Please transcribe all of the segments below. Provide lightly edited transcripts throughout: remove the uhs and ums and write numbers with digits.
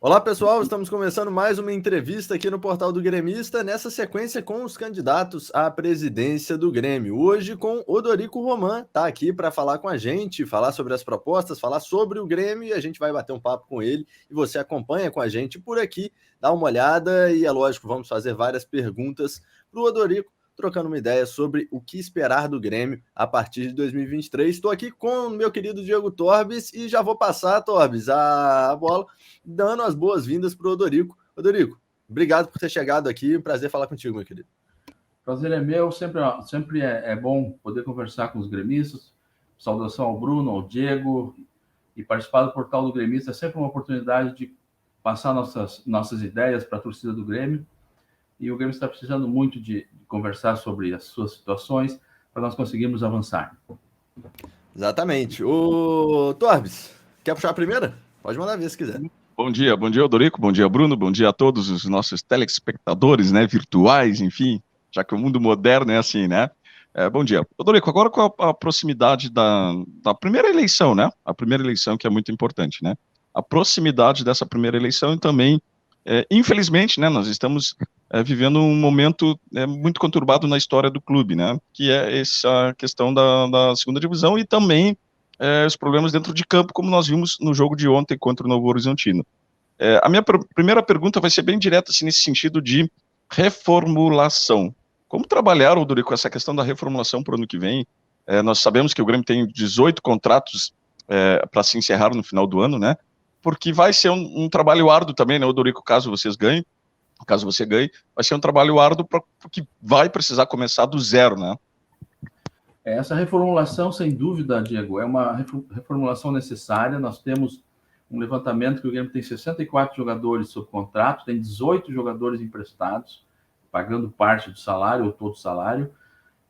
Olá, pessoal, estamos começando mais uma entrevista aqui no Portal do Gremista, nessa sequência com os candidatos à presidência do Grêmio. Hoje com Odorico Roman, está aqui para falar com a gente, falar sobre as propostas, falar sobre o Grêmio, e a gente vai bater um papo com ele, e você acompanha com a gente por aqui, dá uma olhada, e é lógico, vamos fazer várias perguntas para o Odorico, trocando uma ideia sobre o que esperar do Grêmio a partir de 2023. Estou aqui com o meu querido Diego Torbes e já vou passar, Torbes, a bola, dando as boas-vindas para o Odorico. Odorico, obrigado por ter chegado aqui, prazer falar contigo, meu querido. Prazer é meu, sempre é bom poder conversar com os gremistas. Saudação ao Bruno, ao Diego, e participar do Portal do Gremista é sempre uma oportunidade de passar nossas ideias para a torcida do Grêmio. E o Grêmio está precisando muito de conversar sobre as suas situações para nós conseguirmos avançar. Exatamente. O Torbes, quer puxar a primeira? Pode mandar ver se quiser. Bom dia, Odorico, bom dia, Bruno, bom dia a todos os nossos telespectadores, né, virtuais, enfim, já que o mundo moderno é assim, né? Bom dia. Odorico, agora com a proximidade da primeira eleição, né? A primeira eleição que é muito importante, né? A proximidade dessa primeira eleição e também, infelizmente, né, nós estamos vivendo um momento muito conturbado na história do clube, né? Que é essa questão da segunda divisão e também os problemas dentro de campo, como nós vimos no jogo de ontem contra o Novo Horizontino. A minha primeira pergunta vai ser bem direta, assim, nesse sentido de reformulação. Como trabalhar, Odorico, com essa questão da reformulação para o ano que vem? Nós sabemos que o Grêmio tem 18 contratos para se encerrar no final do ano, né? Porque vai ser um trabalho árduo também, né, Odorico, caso você ganhe, vai ser um trabalho árduo porque vai precisar começar do zero, né? Essa reformulação, sem dúvida, Diego, é uma reformulação necessária. Nós temos um levantamento que o Grêmio tem 64 jogadores sob contrato, tem 18 jogadores emprestados, pagando parte do salário ou todo o salário,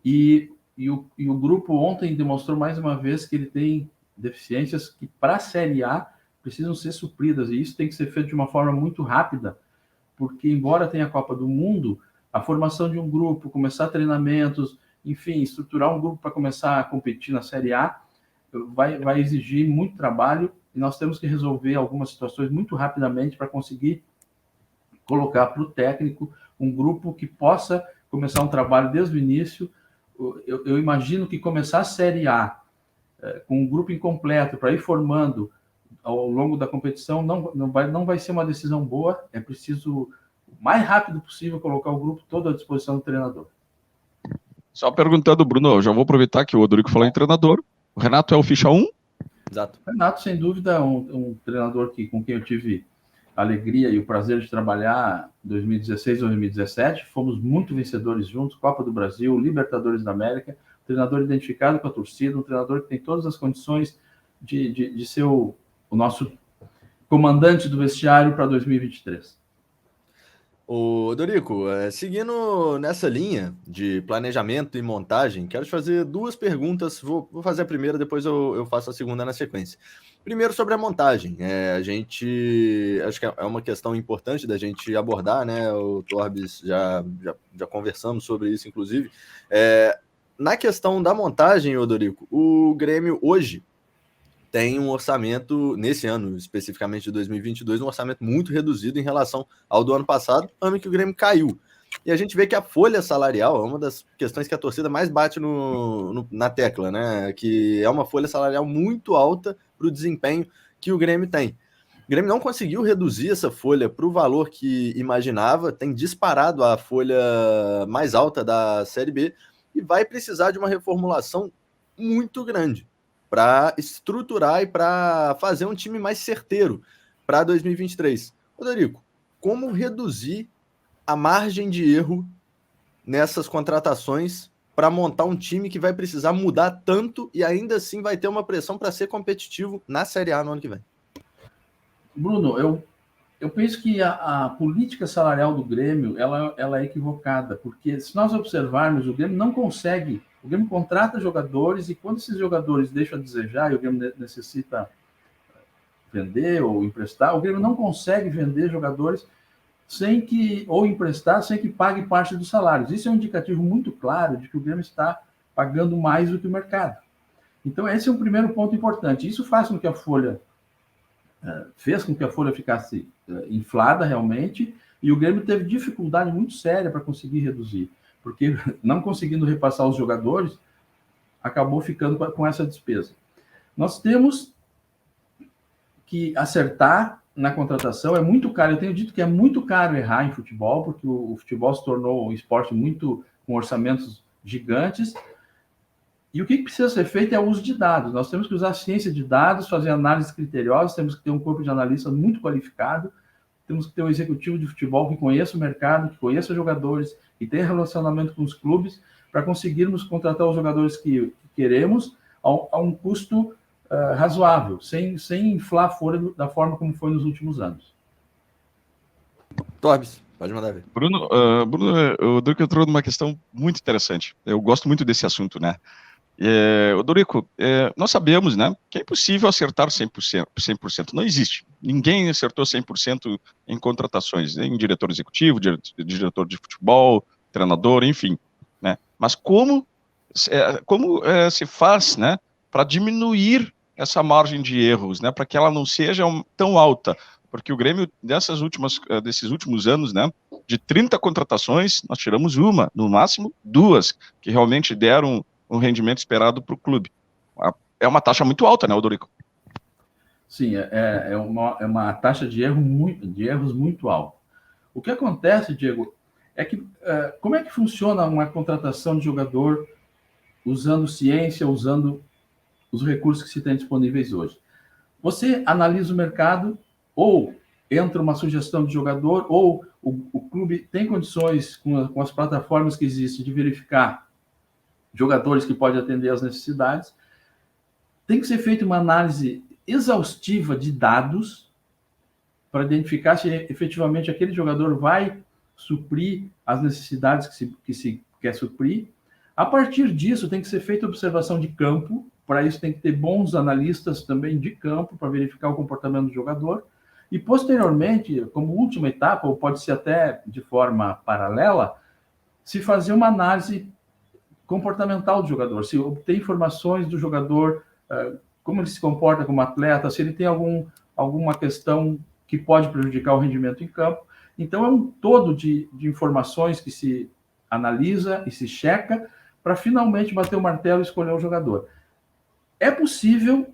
e o grupo ontem demonstrou mais uma vez que ele tem deficiências que, para a Série A, precisam ser supridas, e isso tem que ser feito de uma forma muito rápida, porque, embora tenha a Copa do Mundo, a formação de um grupo, começar treinamentos, enfim, estruturar um grupo para começar a competir na Série A vai exigir muito trabalho, e nós temos que resolver algumas situações muito rapidamente para conseguir colocar para o técnico um grupo que possa começar um trabalho desde o início. Eu imagino que começar a Série A com um grupo incompleto para ir formando ao longo da competição não vai ser uma decisão boa. É preciso, o mais rápido possível, colocar o grupo todo à disposição do treinador. Só perguntando, Bruno, eu já vou aproveitar que o Odorico falou em treinador. O Renato é o ficha 1? Exato. O Renato, sem dúvida, é um treinador com quem eu tive a alegria e o prazer de trabalhar em 2016 e 2017. Fomos muito vencedores juntos, Copa do Brasil, Libertadores da América, um treinador identificado com a torcida, um treinador que tem todas as condições de ser o nosso comandante do vestiário para 2023. Ô, Dorico, seguindo nessa linha de planejamento e montagem, quero te fazer duas perguntas. Vou fazer a primeira, depois eu faço a segunda na sequência. Primeiro, sobre a montagem. Acho que é uma questão importante da gente abordar, né? O Torbes já conversamos sobre isso, inclusive. Na questão da montagem, ô, Dorico, o Grêmio hoje tem um orçamento, nesse ano especificamente de 2022, um orçamento muito reduzido em relação ao do ano passado, ano que o Grêmio caiu. E a gente vê que a folha salarial é uma das questões que a torcida mais bate na tecla, né? Que é uma folha salarial muito alta para o desempenho que o Grêmio tem. O Grêmio não conseguiu reduzir essa folha para o valor que imaginava, tem disparado a folha mais alta da Série B e vai precisar de uma reformulação muito grande para estruturar e para fazer um time mais certeiro para 2023. Rodrigo, como reduzir a margem de erro nessas contratações para montar um time que vai precisar mudar tanto e ainda assim vai ter uma pressão para ser competitivo na Série A no ano que vem? Bruno, eu penso que a política salarial do Grêmio ela é equivocada, porque se nós observarmos, o Grêmio não consegue. O Grêmio contrata jogadores e quando esses jogadores deixam a desejar e o Grêmio necessita vender ou emprestar, o Grêmio não consegue vender jogadores ou emprestar sem que pague parte dos salários. Isso é um indicativo muito claro de que o Grêmio está pagando mais do que o mercado. Então, esse é um primeiro ponto importante. Isso faz com que a folha fez com que a folha ficasse inflada realmente, e o Grêmio teve dificuldade muito séria para conseguir reduzir, porque não conseguindo repassar os jogadores, acabou ficando com essa despesa. Nós temos que acertar na contratação, é muito caro. Eu tenho dito que é muito caro errar em futebol, porque o futebol se tornou um esporte muito com orçamentos gigantes. E o que precisa ser feito é o uso de dados. Nós temos que usar a ciência de dados, fazer análises criteriosas, temos que ter um corpo de analistas muito qualificado, temos que ter um executivo de futebol que conheça o mercado, que conheça jogadores, que tenha relacionamento com os clubes, para conseguirmos contratar os jogadores que queremos a um custo razoável, sem inflar a folha da forma como foi nos últimos anos. Torbes, pode mandar ver. Bruno, o Dorico entrou numa questão muito interessante. Eu gosto muito desse assunto, né? O Dorico, nós sabemos, né, que é impossível acertar 100%. Não existe. Ninguém acertou 100% em contratações, nem diretor executivo, diretor de futebol, treinador, enfim, né? Mas como se faz, né, para diminuir essa margem de erros, né, para que ela não seja tão alta? Porque o Grêmio, desses últimos anos, né, de 30 contratações, nós tiramos uma, no máximo 2, que realmente deram o rendimento esperado para o clube. É uma taxa muito alta, né, Dorico? Sim, é uma taxa de erros muito alta. O que acontece, Diego, é que como é que funciona uma contratação de jogador usando ciência, usando os recursos que se tem disponíveis hoje? Você analisa o mercado, ou entra uma sugestão de jogador, ou o clube tem condições, com as plataformas que existem, de verificar jogadores que podem atender às necessidades. Tem que ser feita uma análise exaustiva de dados para identificar se efetivamente aquele jogador vai suprir as necessidades que se quer suprir. A partir disso, tem que ser feita observação de campo. Para isso, tem que ter bons analistas também de campo para verificar o comportamento do jogador. E, posteriormente, como última etapa, ou pode ser até de forma paralela, se fazer uma análise comportamental do jogador, se obter informações do jogador, como ele se comporta como atleta, se ele tem alguma questão que pode prejudicar o rendimento em campo. Então, é um todo de informações que se analisa e se checa para finalmente bater o martelo e escolher o jogador. É possível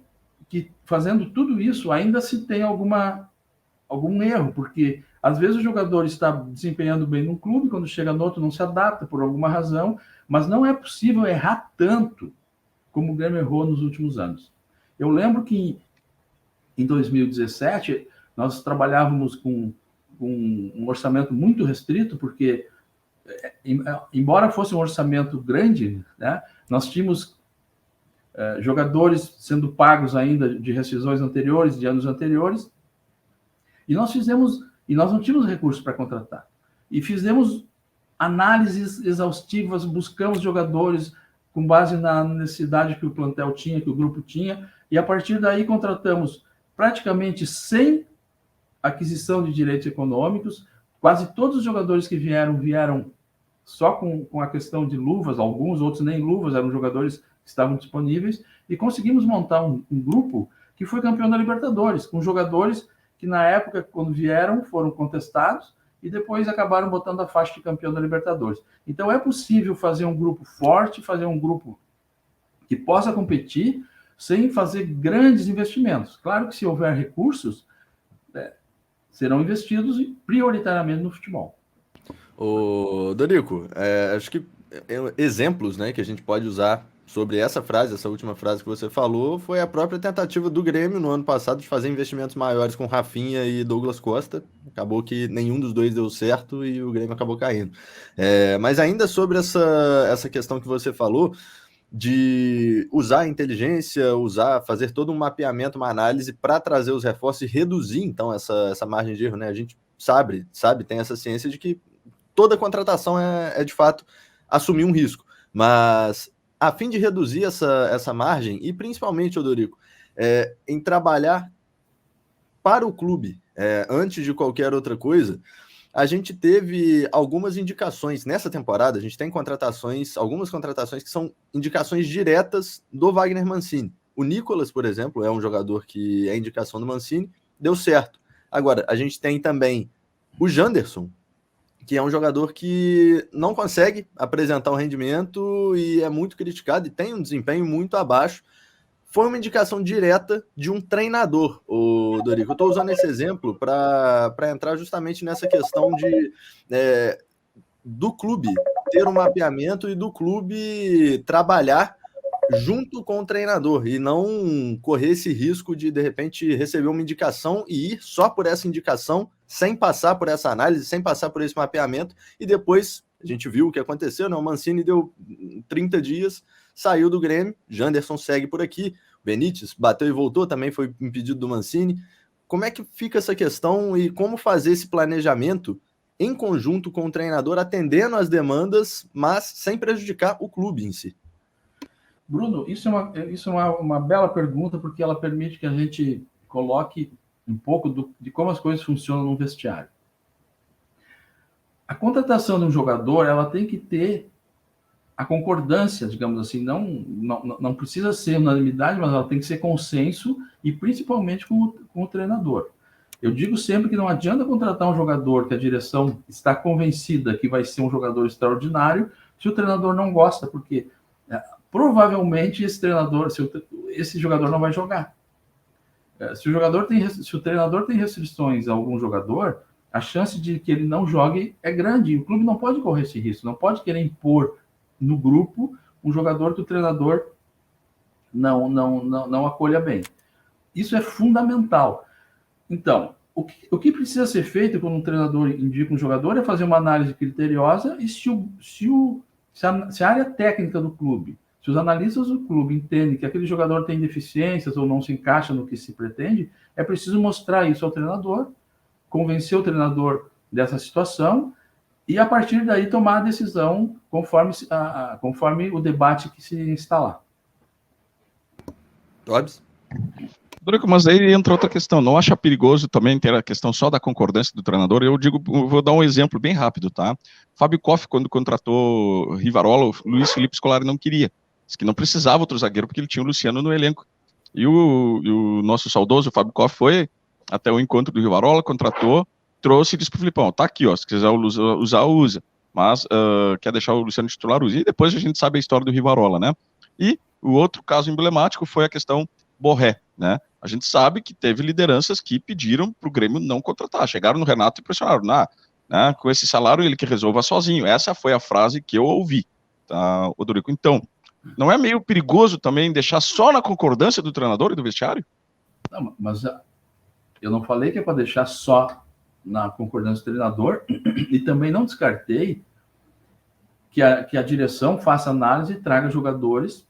que, fazendo tudo isso, ainda se tenha algum erro, porque às vezes o jogador está desempenhando bem num clube, quando chega no outro não se adapta por alguma razão, mas não é possível errar tanto como o Grêmio errou nos últimos anos. Eu lembro que em 2017 nós trabalhávamos com um orçamento muito restrito, porque embora fosse um orçamento grande, né, nós tínhamos jogadores sendo pagos ainda de rescisões anteriores, de anos anteriores, e nós não tínhamos recursos para contratar. E fizemos análises exaustivas, buscamos jogadores com base na necessidade que o plantel tinha, que o grupo tinha, e a partir daí contratamos praticamente sem aquisição de direitos econômicos. Quase todos os jogadores que vieram só com a questão de luvas, alguns, outros nem luvas, eram jogadores que estavam disponíveis, e conseguimos montar um grupo que foi campeão da Libertadores, com jogadores que na época, quando vieram, foram contestados e depois acabaram botando a faixa de campeão da Libertadores. Então é possível fazer um grupo forte, fazer um grupo que possa competir sem fazer grandes investimentos. Claro que se houver recursos, serão investidos prioritariamente no futebol. Ô, Dorico, acho que exemplos, né, que a gente pode usar sobre essa frase, essa última frase que você falou, foi a própria tentativa do Grêmio no ano passado de fazer investimentos maiores com Rafinha e Douglas Costa. Acabou que nenhum dos dois deu certo e o Grêmio acabou caindo. Mas ainda sobre essa questão que você falou, de usar a inteligência, fazer todo um mapeamento, uma análise para trazer os reforços e reduzir, então, essa margem de erro, né? A gente sabe, tem essa ciência de que toda contratação é de fato assumir um risco, mas a fim de reduzir essa margem, e principalmente, Odorico, em trabalhar para o clube, antes de qualquer outra coisa, a gente teve algumas indicações nessa temporada. A gente tem algumas contratações que são indicações diretas do Wagner Mancini. O Nicolas, por exemplo, é um jogador que é indicação do Mancini, deu certo. Agora, a gente tem também o Janderson, que é um jogador que não consegue apresentar um rendimento e é muito criticado e tem um desempenho muito abaixo. Foi uma indicação direta de um treinador, o Dorico. Eu estou usando esse exemplo para entrar justamente nessa questão de do clube ter um mapeamento e do clube trabalhar junto com o treinador e não correr esse risco de repente, receber uma indicação e ir só por essa indicação, sem passar por essa análise, sem passar por esse mapeamento, e depois a gente viu o que aconteceu, né? O Mancini deu 30 dias, saiu do Grêmio, Janderson segue por aqui, Benítez bateu e voltou, também foi impedido do Mancini. Como é que fica essa questão e como fazer esse planejamento em conjunto com o treinador, atendendo às demandas, mas sem prejudicar o clube em si? Bruno, isso é uma bela pergunta, porque ela permite que a gente coloque um pouco de como as coisas funcionam no vestiário. A contratação de um jogador, ela tem que ter a concordância, digamos assim, não precisa ser unanimidade, mas ela tem que ser consenso, e principalmente com o treinador. Eu digo sempre que não adianta contratar um jogador que a direção está convencida que vai ser um jogador extraordinário, se o treinador não gosta, porque provavelmente esse jogador não vai jogar. Se o treinador tem restrições a algum jogador, a chance de que ele não jogue é grande. O clube não pode correr esse risco, não pode querer impor no grupo um jogador que o treinador não acolha bem. Isso é fundamental. Então, o que precisa ser feito quando um treinador indica um jogador é fazer uma análise criteriosa e se a área técnica do clube, se os analistas do clube entendem que aquele jogador tem deficiências ou não se encaixa no que se pretende, é preciso mostrar isso ao treinador, convencer o treinador dessa situação e, a partir daí, tomar a decisão conforme o debate que se instalar. Tobbs? Dorico, mas aí entra outra questão. Não acha perigoso também ter a questão só da concordância do treinador? Eu vou dar um exemplo bem rápido, tá? Fábio Koff, quando contratou Rivarola, o Luiz Felipe Scolari não queria. Disse que não precisava outro zagueiro porque ele tinha o Luciano no elenco. E o nosso saudoso Fábio Koff foi até o encontro do Rivarola, contratou, trouxe e disse pro Filipão, tá aqui, ó, se quiser usar, usa. Mas quer deixar o Luciano titular, usa. E depois a gente sabe a história do Rivarola, né? E o outro caso emblemático foi a questão Borré, né? A gente sabe que teve lideranças que pediram para o Grêmio não contratar, chegaram no Renato e pressionaram, né, com esse salário ele que resolva sozinho. Essa foi a frase que eu ouvi, tá, Odorico? Então, não é meio perigoso também deixar só na concordância do treinador e do vestiário? Não, mas eu não falei que é para deixar só na concordância do treinador e também não descartei que a direção faça análise e traga jogadores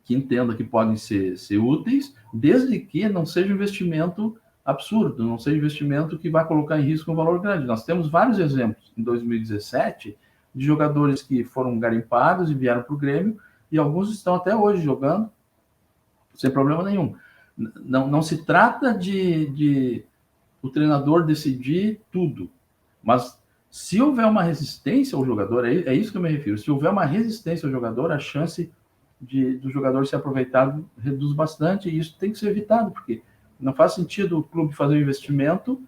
que entenda que podem ser úteis, desde que não seja um investimento absurdo, não seja um investimento que vai colocar em risco um valor grande. Nós temos vários exemplos em 2017 de jogadores que foram garimpados e vieram para o Grêmio, e alguns estão até hoje jogando sem problema nenhum. Não se trata de o treinador decidir tudo, mas se houver uma resistência ao jogador, é isso que eu me refiro, se houver uma resistência ao jogador, a chance do jogador ser aproveitado reduz bastante, e isso tem que ser evitado, porque não faz sentido o clube fazer um investimento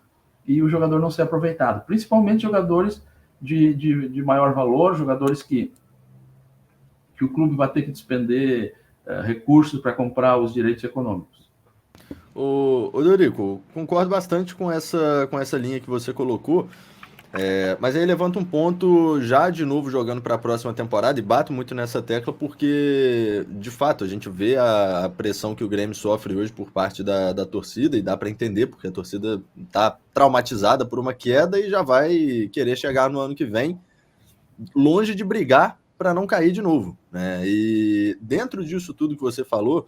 e o jogador não ser aproveitado, principalmente jogadores de maior valor, jogadores que o clube vai ter que despender recursos para comprar os direitos econômicos. Ô Dorico, concordo bastante com essa linha que você colocou, mas aí levanta um ponto já de novo jogando para a próxima temporada e bato muito nessa tecla porque, de fato, a gente vê a pressão que o Grêmio sofre hoje por parte da torcida e dá para entender porque a torcida está traumatizada por uma queda e já vai querer chegar no ano que vem longe de brigar para não cair de novo, né? E dentro disso tudo que você falou,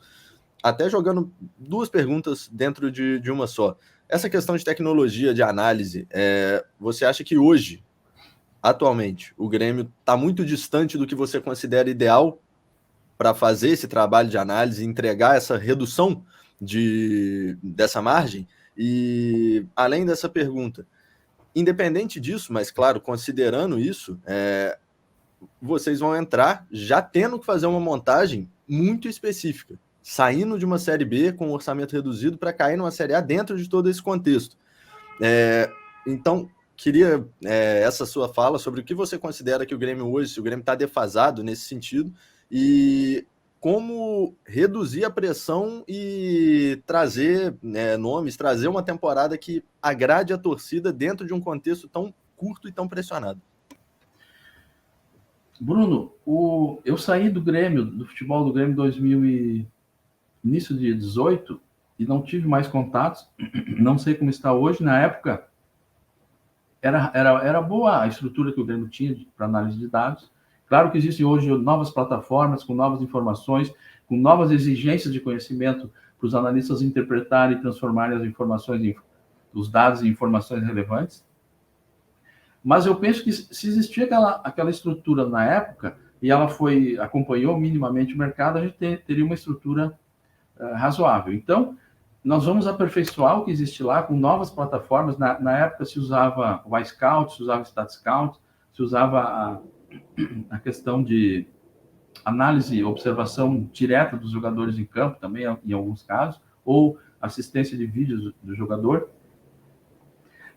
até jogando duas perguntas dentro de uma só. Essa questão de tecnologia, de análise, você acha que hoje, atualmente, o Grêmio está muito distante do que você considera ideal para fazer esse trabalho de análise e entregar essa redução dessa margem? E, além dessa pergunta, independente disso, mas, claro, considerando isso, vocês vão entrar já tendo que fazer uma montagem muito específica. saindo de uma Série B com um orçamento reduzido para cair numa Série A dentro de todo esse contexto. Então, queria essa sua fala sobre o que você considera que o Grêmio hoje, se o Grêmio está defasado nesse sentido, e como reduzir a pressão e trazer nomes, trazer uma temporada que agrade a torcida dentro de um contexto tão curto e tão pressionado. Bruno, eu saí do Grêmio, do futebol do Grêmio início de 18, e não tive mais contatos, não sei como está hoje. Na época, era boa a estrutura que o Grêmio tinha para análise de dados. Claro que existem hoje novas plataformas, com novas informações, com novas exigências de conhecimento para os analistas interpretarem e transformarem as informações, os dados em informações relevantes. Mas eu penso que se existia aquela estrutura na época, e ela acompanhou minimamente o mercado, a gente teria uma estrutura razoável. Então, nós vamos aperfeiçoar o que existe lá com novas plataformas. Na época se usava o iScout, se usava o StatScout, se usava a questão de análise e observação direta dos jogadores em campo também, em alguns casos, ou assistência de vídeos do jogador.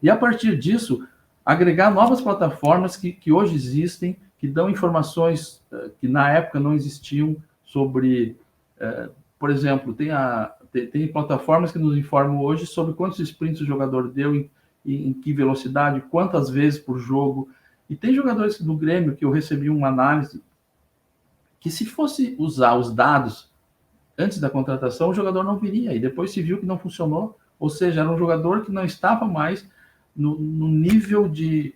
E a partir disso, agregar novas plataformas que hoje existem, que dão informações que na época não existiam sobre, por exemplo, tem plataformas que nos informam hoje sobre quantos sprints o jogador deu, em que velocidade, quantas vezes por jogo. E tem jogadores do Grêmio que eu recebi uma análise que, se fosse usar os dados antes da contratação, o jogador não viria, e depois se viu que não funcionou, ou seja, era um jogador que não estava mais no nível de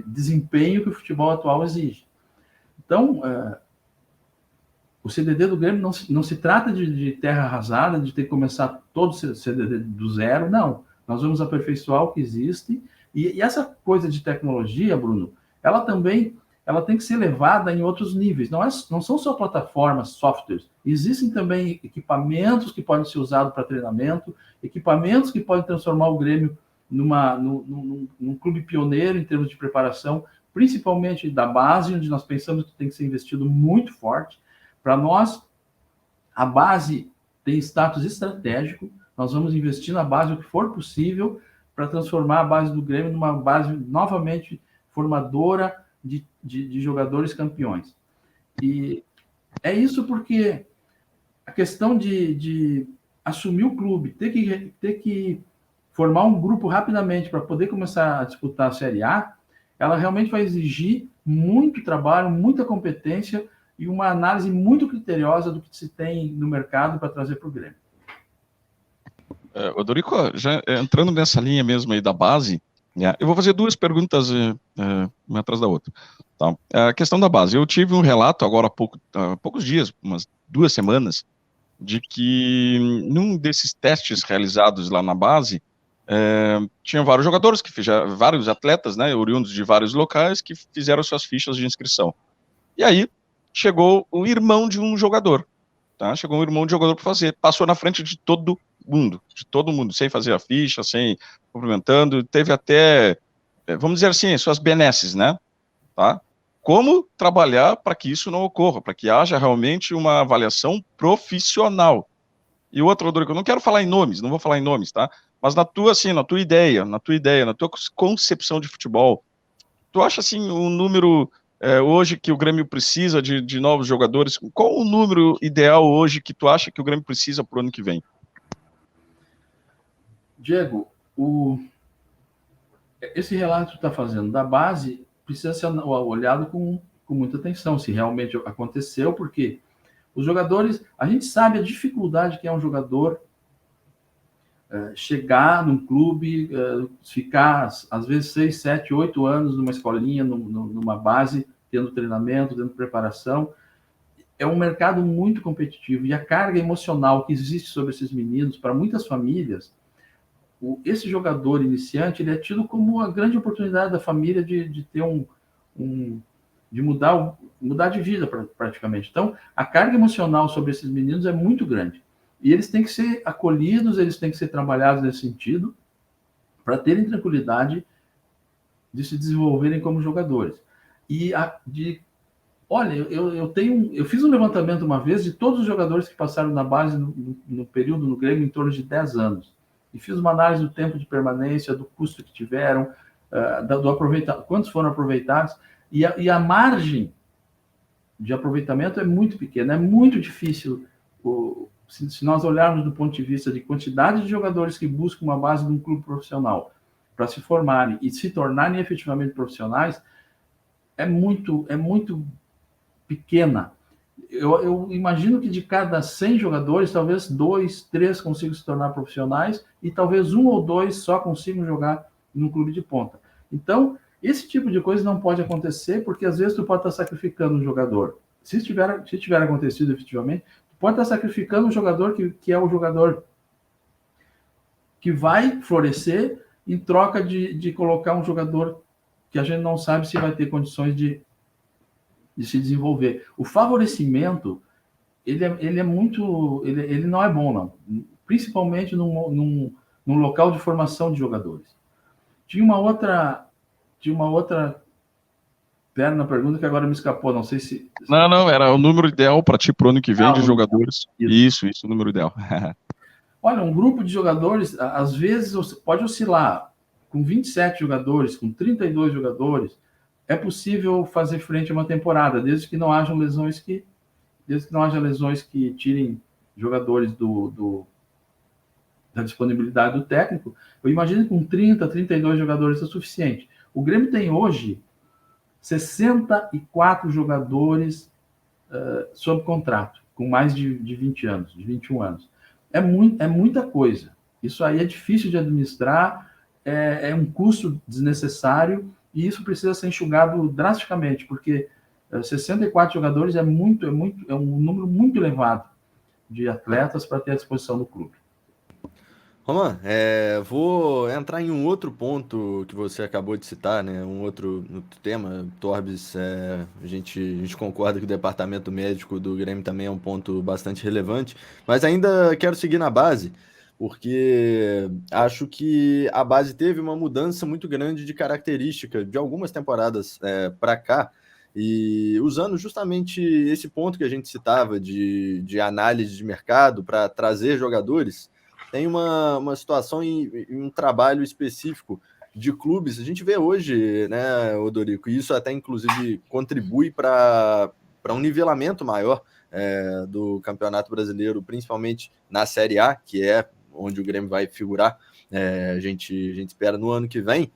desempenho que o futebol atual exige. Então, o CDD do Grêmio não se trata de terra arrasada, de ter que começar todo o CDD do zero, não. Nós vamos aperfeiçoar o que existe, e essa coisa de tecnologia, Bruno, ela tem que ser levada em outros níveis. Não são só plataformas, softwares. Existem também equipamentos que podem ser usados para treinamento, equipamentos que podem transformar o Grêmio num clube pioneiro em termos de preparação, principalmente da base, onde nós pensamos que tem que ser investido muito forte. Para nós, a base tem status estratégico. Nós vamos investir na base o que for possível para transformar a base do Grêmio numa base novamente formadora de jogadores campeões. E é isso porque a questão de assumir o clube, ter que formar um grupo rapidamente para poder começar a disputar a Série A, ela realmente vai exigir muito trabalho, muita competência e uma análise muito criteriosa do que se tem no mercado para trazer para o Grêmio. Odorico, já entrando nessa linha mesmo aí da base, eu vou fazer duas perguntas uma atrás da outra. Tá? A questão da base, eu tive um relato agora há poucos dias, umas 2 semanas, de que num desses testes realizados lá na base, tinham vários jogadores, vários atletas, né, oriundos de vários locais, que fizeram suas fichas de inscrição. E aí chegou o irmão de um jogador, tá? Chegou um irmão de jogador para fazer, passou na frente de todo mundo, sem fazer a ficha, sem cumprimentando, teve até, vamos dizer assim, suas benesses, né? Tá? Como trabalhar para que isso não ocorra, para que haja realmente uma avaliação profissional. E outra, Rodrigo, eu não quero falar em nomes, não vou falar em nomes, tá? Mas na tua ideia, na tua concepção de futebol, tu acha assim um número hoje que o Grêmio precisa de novos jogadores? Qual o número ideal hoje que tu acha que o Grêmio precisa para o ano que vem? Diego, esse relato que tu está fazendo da base precisa ser olhado com muita atenção, se realmente aconteceu, porque os jogadores, a gente sabe a dificuldade que é um jogador chegar num clube, ficar, às vezes, 6, 7, 8 anos numa escolinha, numa base, tendo treinamento, tendo preparação. É um mercado muito competitivo, e a carga emocional que existe sobre esses meninos, para muitas famílias, esse jogador iniciante, ele é tido como uma grande oportunidade da família de ter de mudar de vida praticamente. Então, a carga emocional sobre esses meninos é muito grande. E eles têm que ser acolhidos, eles têm que ser trabalhados nesse sentido, para terem tranquilidade de se desenvolverem como jogadores. E de Olha, eu fiz um levantamento uma vez de todos os jogadores que passaram na base no período no Grêmio, em torno de 10 anos. E fiz uma análise do tempo de permanência, do custo que tiveram, quantos foram aproveitados. E a margem de aproveitamento é muito pequena, é muito difícil. Se nós olharmos do ponto de vista de quantidade de jogadores que buscam uma base de um clube profissional para se formarem e se tornarem efetivamente profissionais, é muito pequena. Eu imagino que de cada 100 jogadores, talvez 2, 3 consigam se tornar profissionais e talvez 1 ou 2 só consigam jogar no clube de ponta. Então, esse tipo de coisa não pode acontecer, porque às vezes tu pode estar sacrificando um jogador. Se tiver acontecido efetivamente, tu pode estar sacrificando um jogador que é o jogador que vai florescer em troca de colocar um jogador que a gente não sabe se vai ter condições de se desenvolver. O favorecimento, ele não é bom, não. Principalmente num local de formação de jogadores. Tinha uma outra perna na pergunta que agora me escapou, não sei se... Não, era o número ideal para ti pro ano que vem de jogadores. Isso, o número ideal. Olha, um grupo de jogadores, às vezes, pode oscilar. Com 27 jogadores, com 32 jogadores, é possível fazer frente a uma temporada, desde que não haja lesões que tirem jogadores da disponibilidade do técnico. Eu imagino que com 30, 32 jogadores é suficiente. O Grêmio tem hoje 64 jogadores sob contrato, com mais de 20 anos, de 21 anos. É muita coisa. Isso aí é difícil de administrar, é um custo desnecessário, e isso precisa ser enxugado drasticamente, porque 64 jogadores é um número muito elevado de atletas para ter à disposição do clube. Roman, vou entrar em um outro ponto que você acabou de citar, né? Um outro tema. Torbes, a gente concorda que o departamento médico do Grêmio também é um ponto bastante relevante, mas ainda quero seguir na base, porque acho que a base teve uma mudança muito grande de característica de algumas temporadas para cá, e usando justamente esse ponto que a gente citava de análise de mercado para trazer jogadores. Tem uma situação em um trabalho específico de clubes. A gente vê hoje, né, Odorico, e isso até inclusive contribui para um nivelamento maior do Campeonato Brasileiro, principalmente na Série A, que é onde o Grêmio vai figurar, a gente espera no ano que vem,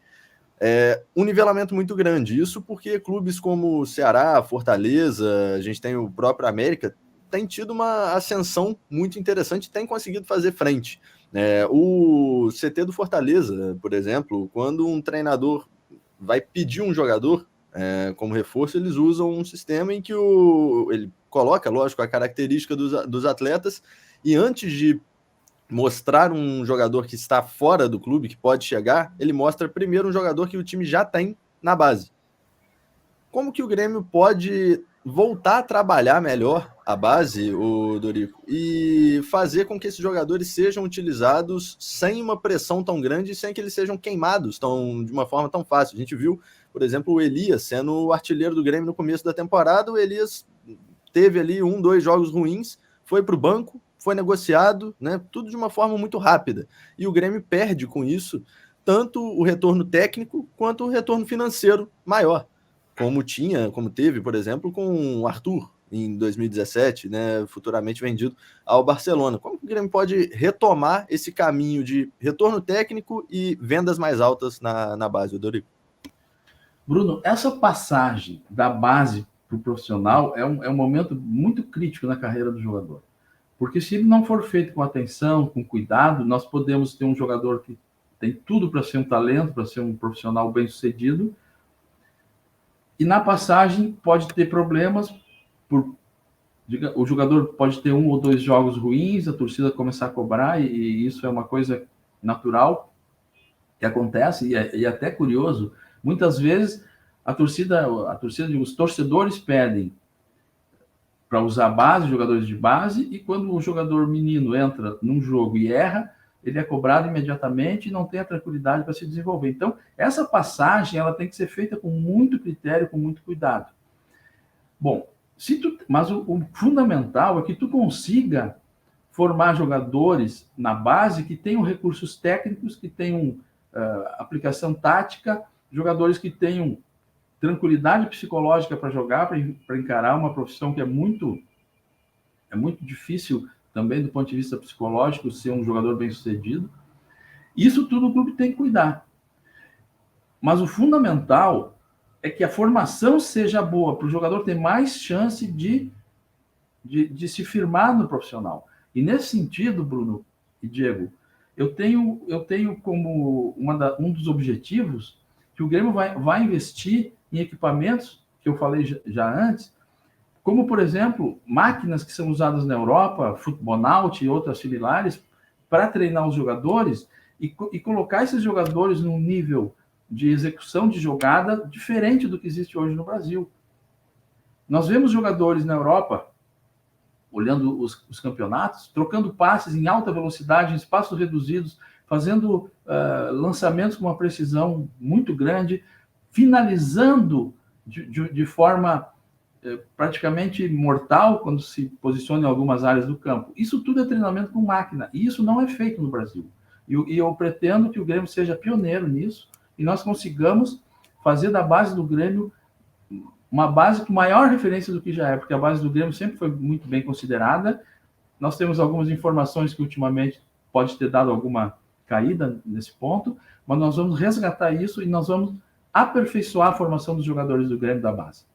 um nivelamento muito grande. Isso porque clubes como Ceará, Fortaleza, a gente tem o próprio América, tem tido uma ascensão muito interessante e tem conseguido fazer frente. O CT do Fortaleza, por exemplo, quando um treinador vai pedir um jogador como reforço, eles usam um sistema em que ele coloca, lógico, a característica dos atletas, e antes de mostrar um jogador que está fora do clube, que pode chegar, ele mostra primeiro um jogador que o time já tem na base. Como que o Grêmio pode voltar a trabalhar melhor a base, o Dorico, e fazer com que esses jogadores sejam utilizados sem uma pressão tão grande e sem que eles sejam queimados de uma forma tão fácil? A gente viu, por exemplo, o Elias sendo o artilheiro do Grêmio no começo da temporada. O Elias teve ali 1, 2 jogos ruins, foi para o banco, foi negociado, né? Tudo de uma forma muito rápida. E o Grêmio perde com isso tanto o retorno técnico quanto o retorno financeiro maior, como teve, por exemplo, com o Arthur em 2017, né, futuramente vendido ao Barcelona. Como que o Grêmio pode retomar esse caminho de retorno técnico e vendas mais altas na base, Dorico? Bruno, essa passagem da base para o profissional é um momento muito crítico na carreira do jogador. Porque se ele não for feito com atenção, com cuidado, nós podemos ter um jogador que tem tudo para ser um talento, para ser um profissional bem-sucedido, e na passagem pode ter problemas, o jogador pode ter 1 ou 2 jogos ruins, a torcida começar a cobrar, e isso é uma coisa natural que acontece, e é até curioso. Muitas vezes os torcedores pedem para usar base, jogadores de base, e quando o jogador menino entra num jogo e erra, ele é cobrado imediatamente e não tem a tranquilidade para se desenvolver. Então, essa passagem ela tem que ser feita com muito critério, com muito cuidado. Bom, mas o fundamental é que tu consiga formar jogadores na base que tenham recursos técnicos, que tenham aplicação tática, jogadores que tenham tranquilidade psicológica para jogar, para encarar uma profissão que é muito difícil também do ponto de vista psicológico ser um jogador bem-sucedido. Isso tudo o clube tem que cuidar. Mas o fundamental é que a formação seja boa, para o jogador ter mais chance de se firmar no profissional. E nesse sentido, Bruno e Diego, eu tenho como um dos objetivos que o Grêmio vai investir em equipamentos, que eu falei já antes, como, por exemplo, máquinas que são usadas na Europa, Futbonaut e outras similares, para treinar os jogadores e colocar esses jogadores num nível de execução de jogada diferente do que existe hoje no Brasil. Nós vemos jogadores na Europa, olhando os campeonatos, trocando passes em alta velocidade, em espaços reduzidos, fazendo lançamentos com uma precisão muito grande, finalizando de forma praticamente mortal quando se posiciona em algumas áreas do campo. Isso tudo é treinamento com máquina, e isso não é feito no Brasil. E eu pretendo que o Grêmio seja pioneiro nisso, e nós consigamos fazer da base do Grêmio uma base com maior referência do que já é, porque a base do Grêmio sempre foi muito bem considerada. Nós temos algumas informações que ultimamente pode ter dado alguma caída nesse ponto, mas nós vamos resgatar isso e nós vamos aperfeiçoar a formação dos jogadores do Grêmio da base.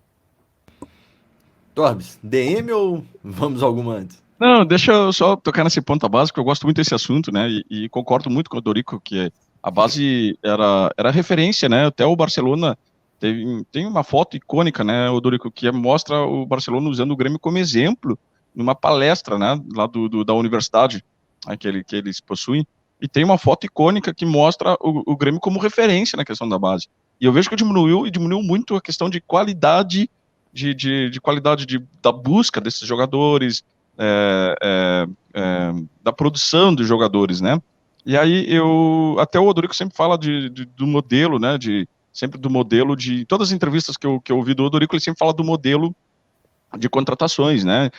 Torbes, DM ou vamos alguma antes? Não, deixa eu só tocar nesse ponto básico, eu gosto muito desse assunto, né, e concordo muito com o Dorico, que a base era referência, né, até o Barcelona tem uma foto icônica, né, o Dorico, que mostra o Barcelona usando o Grêmio como exemplo numa palestra, né, lá da universidade, né, que eles possuem, e tem uma foto icônica que mostra o Grêmio como referência na questão da base. E eu vejo que diminuiu muito a questão de qualidade, da busca desses jogadores, da produção dos jogadores, né? E aí até o Odorico sempre fala do modelo, né? De todas as entrevistas que eu ouvi do Odorico, ele sempre fala do modelo de contratações, né?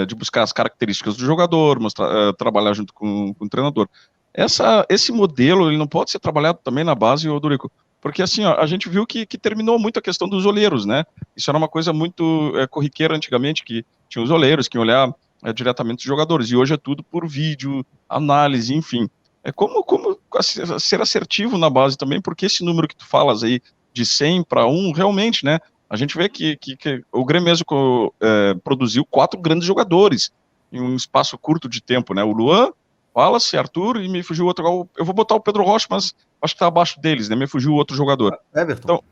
De buscar as características do jogador, trabalhar junto com o treinador. Esse modelo ele não pode ser trabalhado também na base, Odorico, porque assim, ó, a gente viu que terminou muito a questão dos olheiros, né? Isso era uma coisa muito corriqueira antigamente, que tinha os olheiros, que iam olhar diretamente os jogadores, e hoje é tudo por vídeo, análise, enfim. Como ser assertivo na base também, porque esse número que tu falas aí, de 100 para 1, realmente, né? A gente vê que o Grêmio mesmo produziu 4 grandes jogadores em um espaço curto de tempo, né? O Luan, Wallace, Arthur, e me fugiu outro. Eu vou botar o Pedro Rocha, mas acho que está abaixo deles, né? Me fugiu outro jogador. Everton. Então,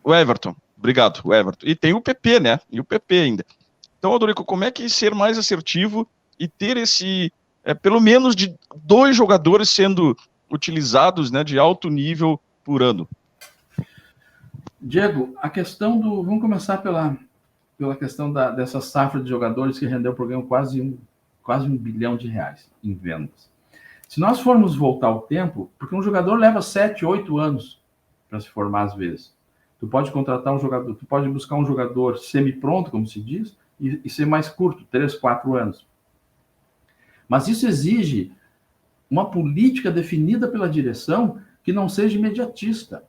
o Everton, obrigado, o Everton. E tem o PP, né? E o PP ainda. Então, Odorico, como é que ser mais assertivo e ter pelo menos de 2 jogadores sendo utilizados, né, de alto nível por ano? Diego, a questão vamos começar pela questão dessa safra de jogadores que rendeu para o Grêmio quase R$1 bilhão em vendas. Se nós formos voltar ao tempo, porque um jogador leva 7, 8 anos para se formar às vezes. Tu pode contratar um jogador, tu pode buscar um jogador semi-pronto, como se diz, e ser mais curto, 3, 4 anos. Mas isso exige uma política definida pela direção que não seja imediatista.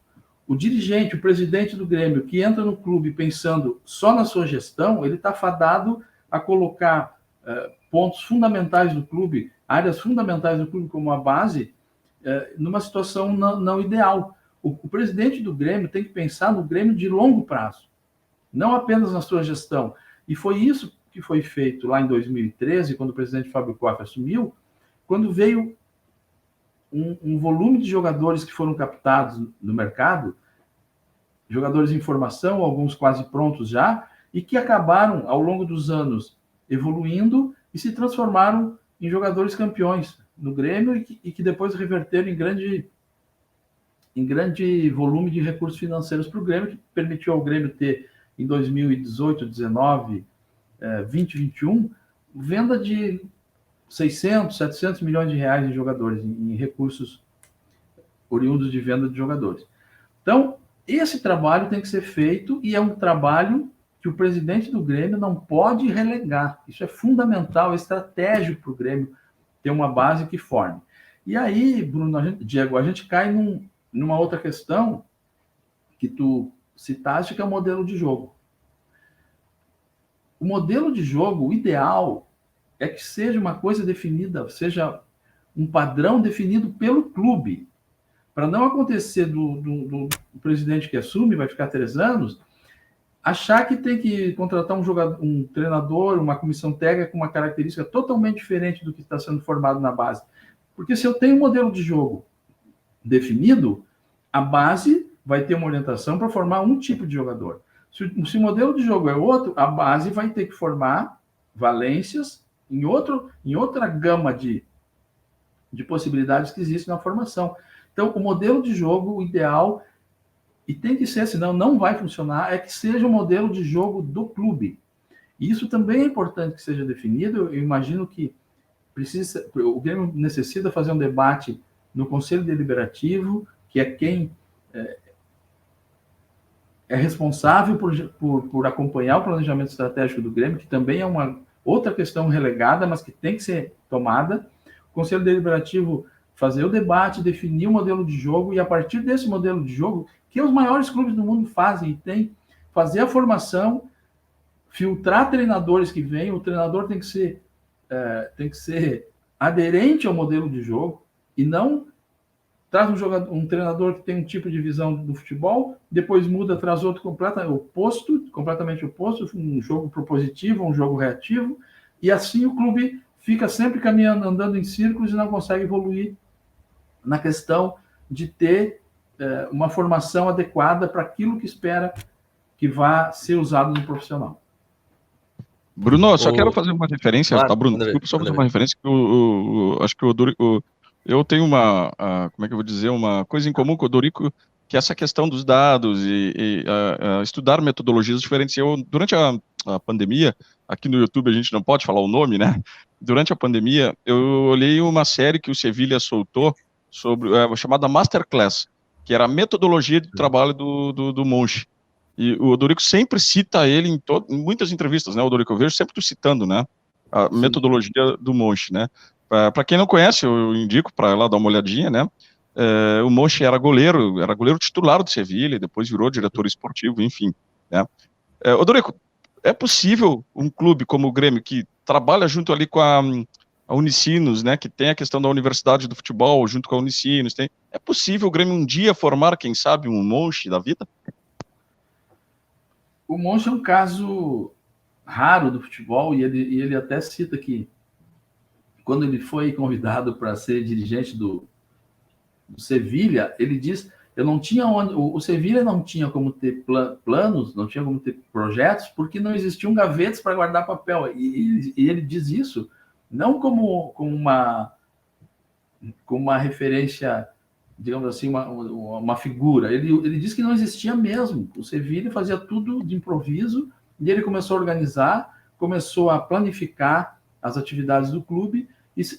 O dirigente, o presidente do Grêmio, que entra no clube pensando só na sua gestão, ele está fadado a colocar pontos fundamentais do clube, áreas fundamentais do clube como a base, numa situação não ideal. O presidente do Grêmio tem que pensar no Grêmio de longo prazo, não apenas na sua gestão. E foi isso que foi feito lá em 2013, quando o presidente Fábio Koff assumiu, quando veio um volume de jogadores que foram captados no mercado, jogadores em formação, alguns quase prontos já, e que acabaram, ao longo dos anos, evoluindo e se transformaram em jogadores campeões no Grêmio e que depois reverteram em grande volume de recursos financeiros para o Grêmio, que permitiu ao Grêmio ter, em 2018, 19, 20, 21, venda de 600, 700 milhões de reais em jogadores, em recursos oriundos de venda de jogadores. Então, esse trabalho tem que ser feito e é um trabalho que o presidente do Grêmio não pode relegar. Isso é fundamental, é estratégico para o Grêmio ter uma base que forme. E aí, Bruno, Diego, a gente cai numa outra questão que tu citaste, que é o modelo de jogo. O modelo de jogo, o ideal é que seja uma coisa definida, seja um padrão definido pelo clube, para não acontecer do presidente que assume, vai ficar 3 anos, achar que tem que contratar um treinador, uma comissão técnica com uma característica totalmente diferente do que está sendo formado na base. Porque se eu tenho um modelo de jogo definido, a base vai ter uma orientação para formar um tipo de jogador. Se o modelo de jogo é outro, a base vai ter que formar valências em outra gama de possibilidades que existem na formação. Então, o modelo de jogo ideal, e tem que ser, senão não vai funcionar, é que seja o modelo de jogo do clube. E isso também é importante que seja definido. Eu imagino que o Grêmio necessita fazer um debate no Conselho Deliberativo, que é quem é responsável por acompanhar o planejamento estratégico do Grêmio, que também é uma outra questão relegada, mas que tem que ser tomada. O Conselho Deliberativo fazer o debate, definir o modelo de jogo, e a partir desse modelo de jogo, que os maiores clubes do mundo fazem e tem, fazer a formação, filtrar treinadores que vêm. O treinador tem que ser aderente ao modelo de jogo, e não traz um treinador que tem um tipo de visão do futebol, depois muda, traz outro completamente oposto, um jogo propositivo, um jogo reativo, e assim o clube fica sempre caminhando, andando em círculos, e não consegue evoluir na questão de ter uma formação adequada para aquilo que espera que vá ser usado no profissional. Bruno, eu só quero fazer uma referência, Claro, tá, Bruno? ver, Desculpa, só fazer uma referência que acho que o Dorico, eu tenho como é que eu vou dizer, uma coisa em comum com o Dorico, que é essa questão dos dados e estudar metodologias diferentes. Durante a pandemia, aqui no YouTube a gente não pode falar o nome, né? Durante a pandemia, eu olhei uma série que o Sevilha soltou sobre chamada Masterclass, que era a metodologia de trabalho do Monchi. E o Dorico sempre cita ele em muitas entrevistas, né? O Dorico, eu vejo sempre tu citando, né? A metodologia do Monchi, né? Para quem não conhece, eu indico para lá dar uma olhadinha, né? O Monchi era goleiro titular do Sevilha, depois virou diretor esportivo, enfim, né? O Dorico, é possível um clube como o Grêmio, que trabalha junto ali com a Unicinos, né? Que tem a questão da Universidade do Futebol, junto com a Unicinos, é possível o Grêmio um dia formar, quem sabe, um Monchi da vida? O Monchi é um caso raro do futebol, e ele até cita que quando ele foi convidado para ser dirigente do Sevilha, ele diz: eu não tinha o Sevilha não tinha como ter planos, não tinha como ter projetos, porque não existiam gavetas para guardar papel. E ele diz isso não como uma referência, digamos assim, uma figura. Ele diz que não existia mesmo. O Sevilha fazia tudo de improviso, e ele começou a organizar, começou a planificar as atividades do clube,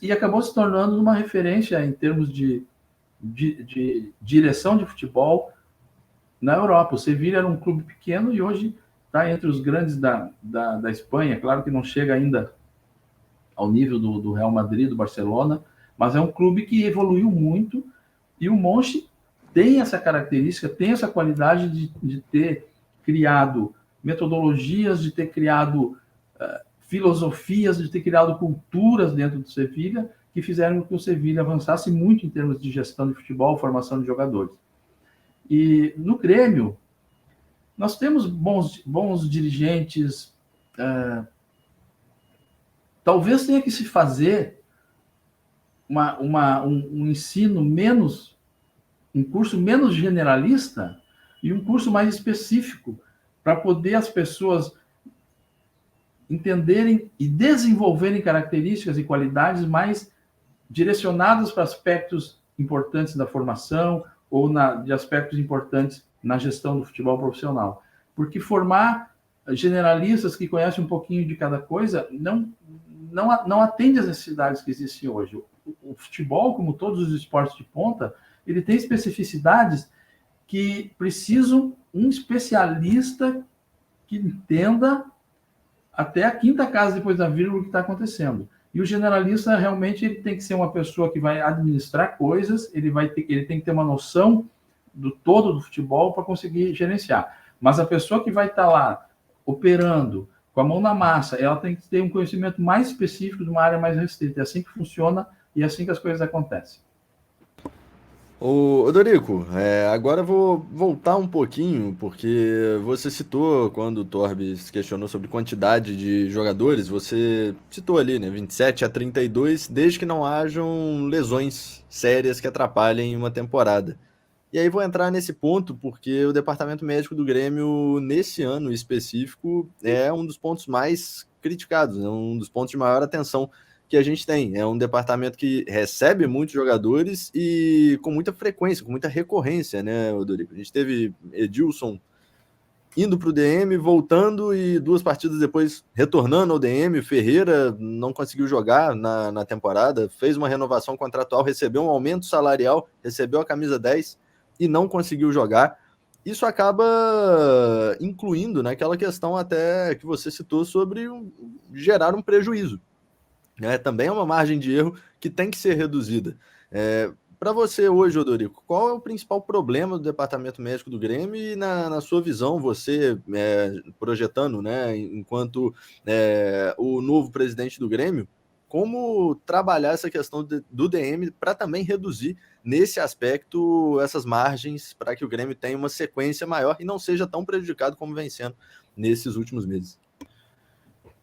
e acabou se tornando uma referência em termos de direção de futebol na Europa. O Sevilha era um clube pequeno e hoje está entre os grandes da Espanha. Claro que não chega ainda ao nível do Real Madrid, do Barcelona, mas é um clube que evoluiu muito. E o Monchi tem essa característica, tem essa qualidade de ter criado metodologias, de ter criado filosofias, de ter criado culturas dentro do Sevilha, que fizeram com que o Sevilha avançasse muito em termos de gestão de futebol, formação de jogadores. E no Grêmio, nós temos bons dirigentes. Talvez tenha que se fazer um ensino um curso menos generalista e um curso mais específico, para poder as pessoas entenderem e desenvolverem características e qualidades mais direcionadas para aspectos importantes da formação ou de aspectos importantes na gestão do futebol profissional. Porque formar generalistas que conhecem um pouquinho de cada coisa não atende às necessidades que existem hoje. O futebol, como todos os esportes de ponta, ele tem especificidades que precisam um especialista que entenda até a quinta casa depois da vírgula o que está acontecendo. E o generalista, realmente, ele tem que ser uma pessoa que vai administrar coisas, ele tem que ter uma noção do todo do futebol para conseguir gerenciar. Mas a pessoa que vai estar lá operando, com a mão na massa, ela tem que ter um conhecimento mais específico de uma área mais restrita. É assim que funciona e é assim que as coisas acontecem. Ô Dorico, agora eu vou voltar um pouquinho, porque você citou, quando o Torbis questionou sobre quantidade de jogadores, você citou ali, né, 27 a 32, desde que não hajam lesões sérias que atrapalhem uma temporada. E aí vou entrar nesse ponto, porque o departamento médico do Grêmio, nesse ano específico, é um dos pontos mais criticados, é um dos pontos de maior atenção que a gente tem. É um departamento que recebe muitos jogadores e com muita frequência, com muita recorrência, né, Odorico? A gente teve Edilson indo para o DM, voltando e 2 partidas depois retornando ao DM. Ferreira não conseguiu jogar na temporada, fez uma renovação contratual, recebeu um aumento salarial, recebeu a camisa 10 e não conseguiu jogar. Isso acaba incluindo naquela questão até que você citou sobre gerar um prejuízo. Também é uma margem de erro que tem que ser reduzida. Para você hoje, Odorico, qual é o principal problema do departamento médico do Grêmio e, na sua visão, você projetando, né, enquanto o novo presidente do Grêmio, como trabalhar essa questão do DM para também reduzir nesse aspecto essas margens para que o Grêmio tenha uma sequência maior e não seja tão prejudicado como vem sendo nesses últimos meses?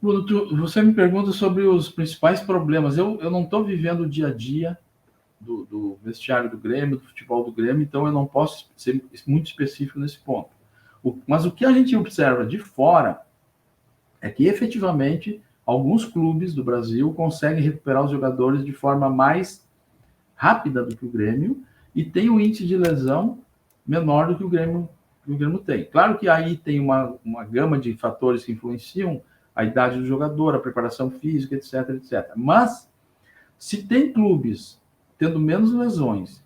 Bruno, você me pergunta sobre os principais problemas. Eu não estou vivendo o dia a dia do vestiário do Grêmio, do futebol do Grêmio, então eu não posso ser muito específico nesse ponto. Mas o que a gente observa de fora é que, efetivamente, alguns clubes do Brasil conseguem recuperar os jogadores de forma mais rápida do que o Grêmio e tem um índice de lesão menor do que o Grêmio tem. Claro que aí tem uma gama de fatores que influenciam a idade do jogador, a preparação física, etc, etc. Mas, se tem clubes tendo menos lesões,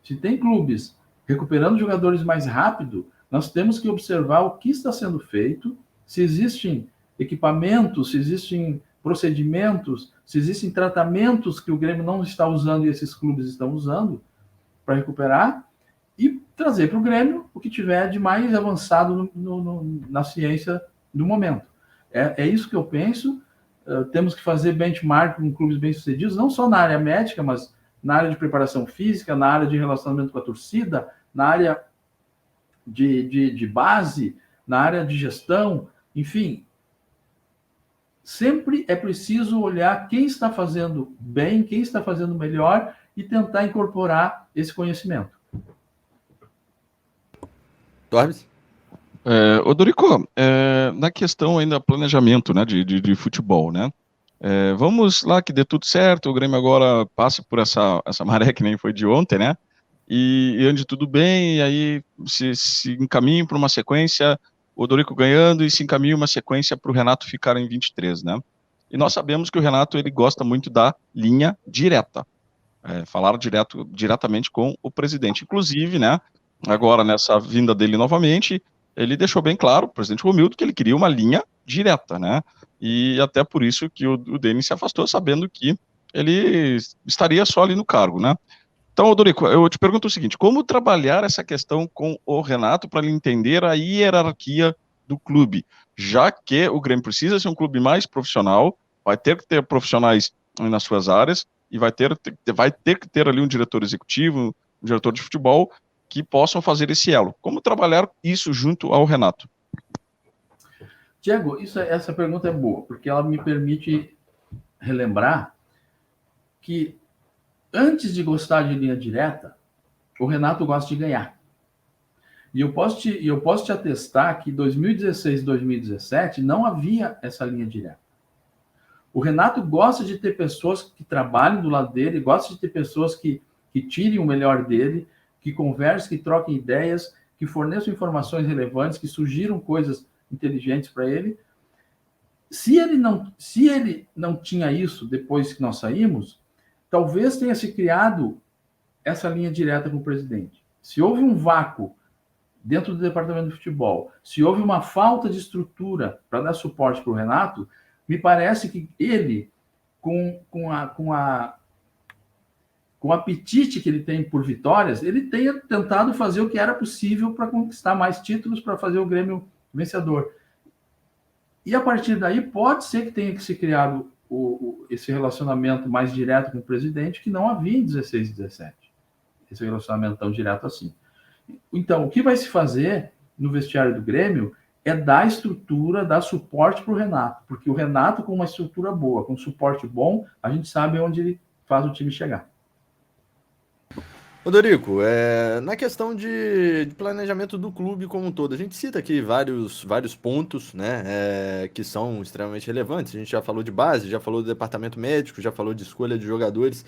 se tem clubes recuperando jogadores mais rápido, nós temos que observar o que está sendo feito, se existem equipamentos, se existem procedimentos, se existem tratamentos que o Grêmio não está usando e esses clubes estão usando para recuperar e trazer para o Grêmio o que tiver de mais avançado na ciência do momento. É isso que eu penso. Temos que fazer benchmark com clubes bem-sucedidos, não só na área médica, mas na área de preparação física, na área de relacionamento com a torcida, na área de base, na área de gestão, enfim. Sempre é preciso olhar quem está fazendo bem, quem está fazendo melhor e tentar incorporar esse conhecimento. Torbis? Odorico, na questão ainda planejamento, né, de futebol, né? Vamos lá que dê tudo certo, o Grêmio agora passe por essa maré que nem foi de ontem, né? E ande tudo bem, e aí se encaminhe para uma sequência, o Odorico ganhando e se encaminhe uma sequência para o Renato ficar em 23, né? E nós sabemos que o Renato ele gosta muito da linha direta, falar diretamente com o presidente. Inclusive, né? Agora nessa vinda dele novamente, ele deixou bem claro, o presidente Romildo, que ele queria uma linha direta, né? E até por isso que o Denis se afastou, sabendo que ele estaria só ali no cargo, né? Então, Odorico, eu te pergunto o seguinte, como trabalhar essa questão com o Renato para ele entender a hierarquia do clube, já que o Grêmio precisa ser um clube mais profissional, vai ter que ter profissionais nas suas áreas e vai ter que ter ali um diretor executivo, um diretor de futebol, que possam fazer esse elo. Como trabalhar isso junto ao Renato? Tiago, essa pergunta é boa, porque ela me permite relembrar que antes de gostar de linha direta, o Renato gosta de ganhar. E eu posso te atestar que em 2016 e 2017 não havia essa linha direta. O Renato gosta de ter pessoas que trabalhem do lado dele, gosta de ter pessoas que tirem o melhor dele, que conversem, que troquem ideias, que forneçam informações relevantes, que sugiram coisas inteligentes para ele. Se ele não tinha isso depois que nós saímos, talvez tenha se criado essa linha direta com o presidente. Se houve um vácuo dentro do departamento de futebol, se houve uma falta de estrutura para dar suporte para o Renato, me parece que ele, com o apetite que ele tem por vitórias, ele tenha tentado fazer o que era possível para conquistar mais títulos, para fazer o Grêmio vencedor. E a partir daí, pode ser que tenha que se criado esse relacionamento mais direto com o presidente, que não havia em 16 e 17. Esse relacionamento tão direto assim. Então, o que vai se fazer no vestiário do Grêmio é dar estrutura, dar suporte para o Renato, porque o Renato, com uma estrutura boa, com suporte bom, a gente sabe onde ele faz o time chegar. Rodrigo, na questão de planejamento do clube como um todo, a gente cita aqui vários pontos, né, que são extremamente relevantes. A gente já falou de base, já falou do departamento médico, já falou de escolha de jogadores.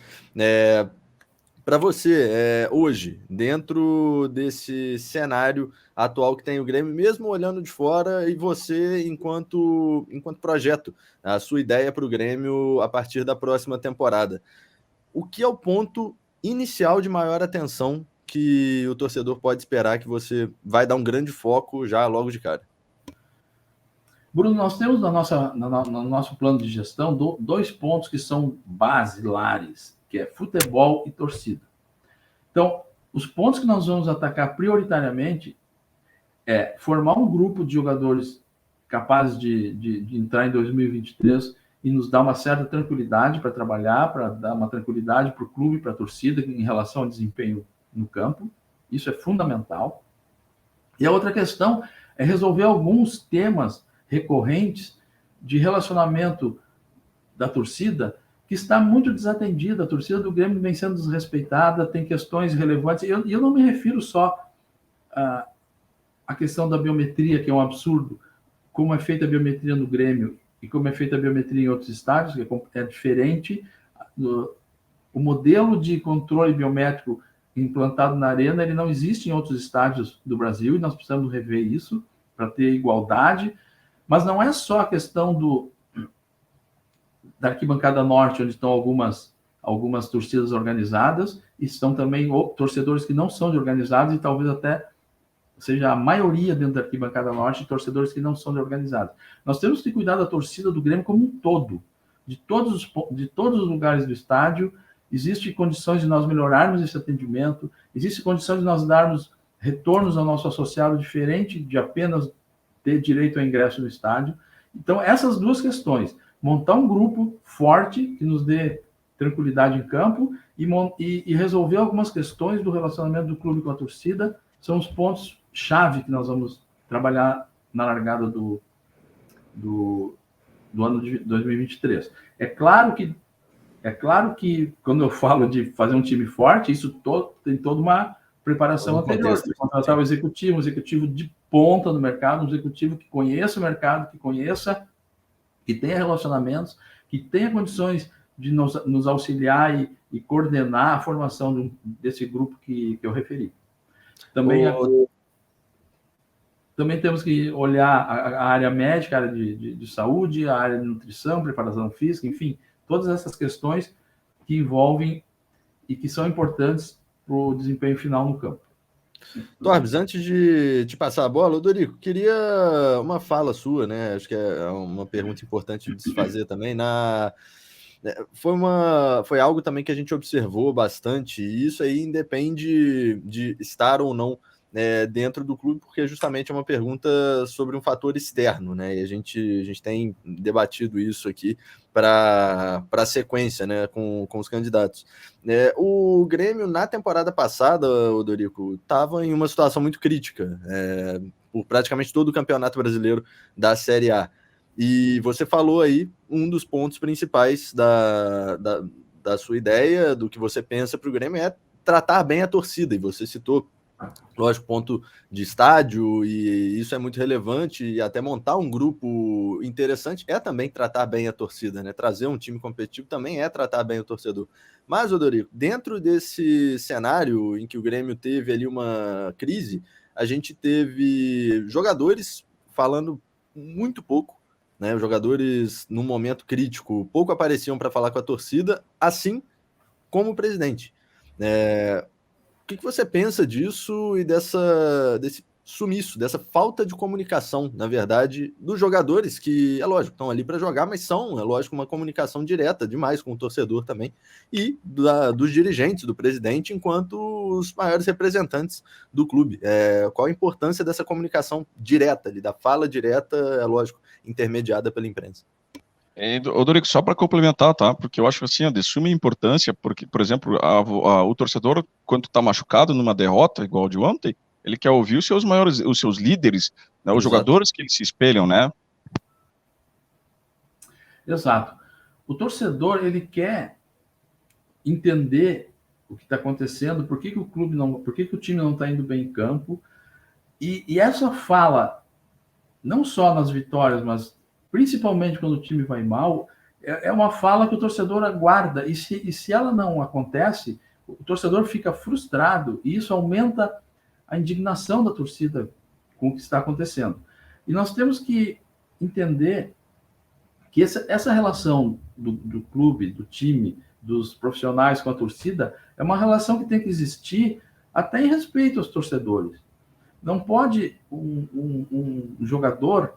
Para você, hoje, dentro desse cenário atual que tem o Grêmio, mesmo olhando de fora, e você, enquanto projeto, a sua ideia para o Grêmio a partir da próxima temporada, o que é o ponto inicial de maior atenção que o torcedor pode esperar que você vai dar um grande foco já logo de cara? Bruno, nós temos no nosso plano de gestão dois pontos que são basilares, que é futebol e torcida. Então, os pontos que nós vamos atacar prioritariamente é formar um grupo de jogadores capazes de entrar em 2023 e nos dar uma certa tranquilidade para trabalhar, para dar uma tranquilidade para o clube, para a torcida em relação ao desempenho no campo. Isso é fundamental. E a outra questão é resolver alguns temas recorrentes de relacionamento da torcida que está muito desatendida. A torcida do Grêmio vem sendo desrespeitada, tem questões relevantes. E eu não me refiro só à questão da biometria, que é um absurdo, como é feita a biometria no Grêmio e como é feita a biometria em outros estádios, que é diferente. O modelo de controle biométrico implantado na Arena, ele não existe em outros estádios do Brasil, e nós precisamos rever isso para ter igualdade. Mas não é só a questão da arquibancada norte, onde estão algumas torcidas organizadas, e estão também torcedores que não são de organizados, e talvez até seja a maioria dentro da arquibancada norte, torcedores que não são de organizados. Nós temos que cuidar da torcida do Grêmio como um todo, de todos os lugares do estádio. Existe condições de nós melhorarmos esse atendimento, existe condição de nós darmos retornos ao nosso associado diferente de apenas ter direito ao ingresso no estádio. Então, essas duas questões, montar um grupo forte que nos dê tranquilidade em campo e resolver algumas questões do relacionamento do clube com a torcida, são os pontos-chave que nós vamos trabalhar na largada do ano de 2023. É claro que quando eu falo de fazer um time forte, isso tem toda uma preparação anterior. Contratar um executivo de ponta no mercado, um executivo que conheça o mercado, que tenha relacionamentos, que tenha condições de nos auxiliar e coordenar a formação desse grupo que eu referi. Também temos que olhar a área médica, a área de saúde, a área de nutrição, preparação física, enfim, todas essas questões que envolvem e que são importantes para o desempenho final no campo. Torbes, antes de te passar a bola, Dorico, queria uma fala sua, né? Acho que é uma pergunta importante de se fazer também. Foi algo também que a gente observou bastante, e isso aí independe de estar ou não dentro do clube, porque justamente é uma pergunta sobre um fator externo, né? E a gente tem debatido isso aqui para a sequência, né, com os candidatos. O Grêmio, na temporada passada, Dorico, estava em uma situação muito crítica, por praticamente todo o Campeonato Brasileiro da Série A. E você falou aí um dos pontos principais da sua ideia, do que você pensa para o Grêmio, é tratar bem a torcida, e você citou, lógico, ponto de estádio, e isso é muito relevante, e até montar um grupo interessante é também tratar bem a torcida, né? Trazer um time competitivo também é tratar bem o torcedor. Mas, Rodrigo, dentro desse cenário em que o Grêmio teve ali uma crise, a gente teve jogadores falando muito pouco, né? Os jogadores, num momento crítico, pouco apareciam para falar com a torcida, assim como o presidente. O que você pensa disso e desse sumiço, dessa falta de comunicação, na verdade, dos jogadores, que, é lógico, estão ali para jogar, mas são, é lógico, uma comunicação direta demais com o torcedor também, e dos dirigentes, do presidente, enquanto os maiores representantes do clube. Qual a importância dessa comunicação direta, ali, da fala direta, é lógico, intermediada pela imprensa? Dorico, só para complementar, tá? Porque eu acho assim, de suma importância, porque, por exemplo, o torcedor, quando está machucado numa derrota, igual de ontem, ele quer ouvir os seus maiores, os seus líderes, né, os jogadores que eles se espelham, né? Exato. O torcedor, ele quer entender o que está acontecendo, por que o time não está indo bem em campo, e essa fala, não só nas vitórias, mas principalmente quando o time vai mal, é uma fala que o torcedor aguarda, e se ela não acontece, o torcedor fica frustrado, e isso aumenta a indignação da torcida com o que está acontecendo. E nós temos que entender que essa relação do clube, do time, dos profissionais com a torcida, é uma relação que tem que existir até em respeito aos torcedores. Não pode um jogador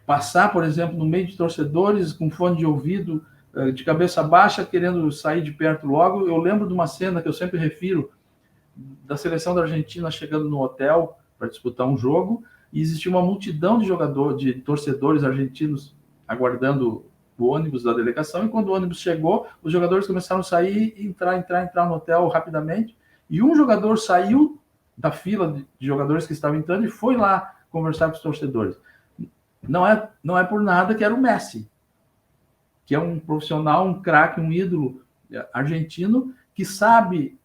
passar, por exemplo, no meio de torcedores com fone de ouvido, de cabeça baixa, querendo sair de perto logo. Eu lembro de uma cena que eu sempre refiro, da seleção da Argentina chegando no hotel para disputar um jogo, e existia uma multidão de torcedores argentinos aguardando o ônibus da delegação, e quando o ônibus chegou, os jogadores começaram a sair e entrar no hotel rapidamente, e um jogador saiu da fila de jogadores que estavam entrando e foi lá conversar com os torcedores. Não é por nada que era o Messi, que é um profissional, um craque, um ídolo argentino, que sabe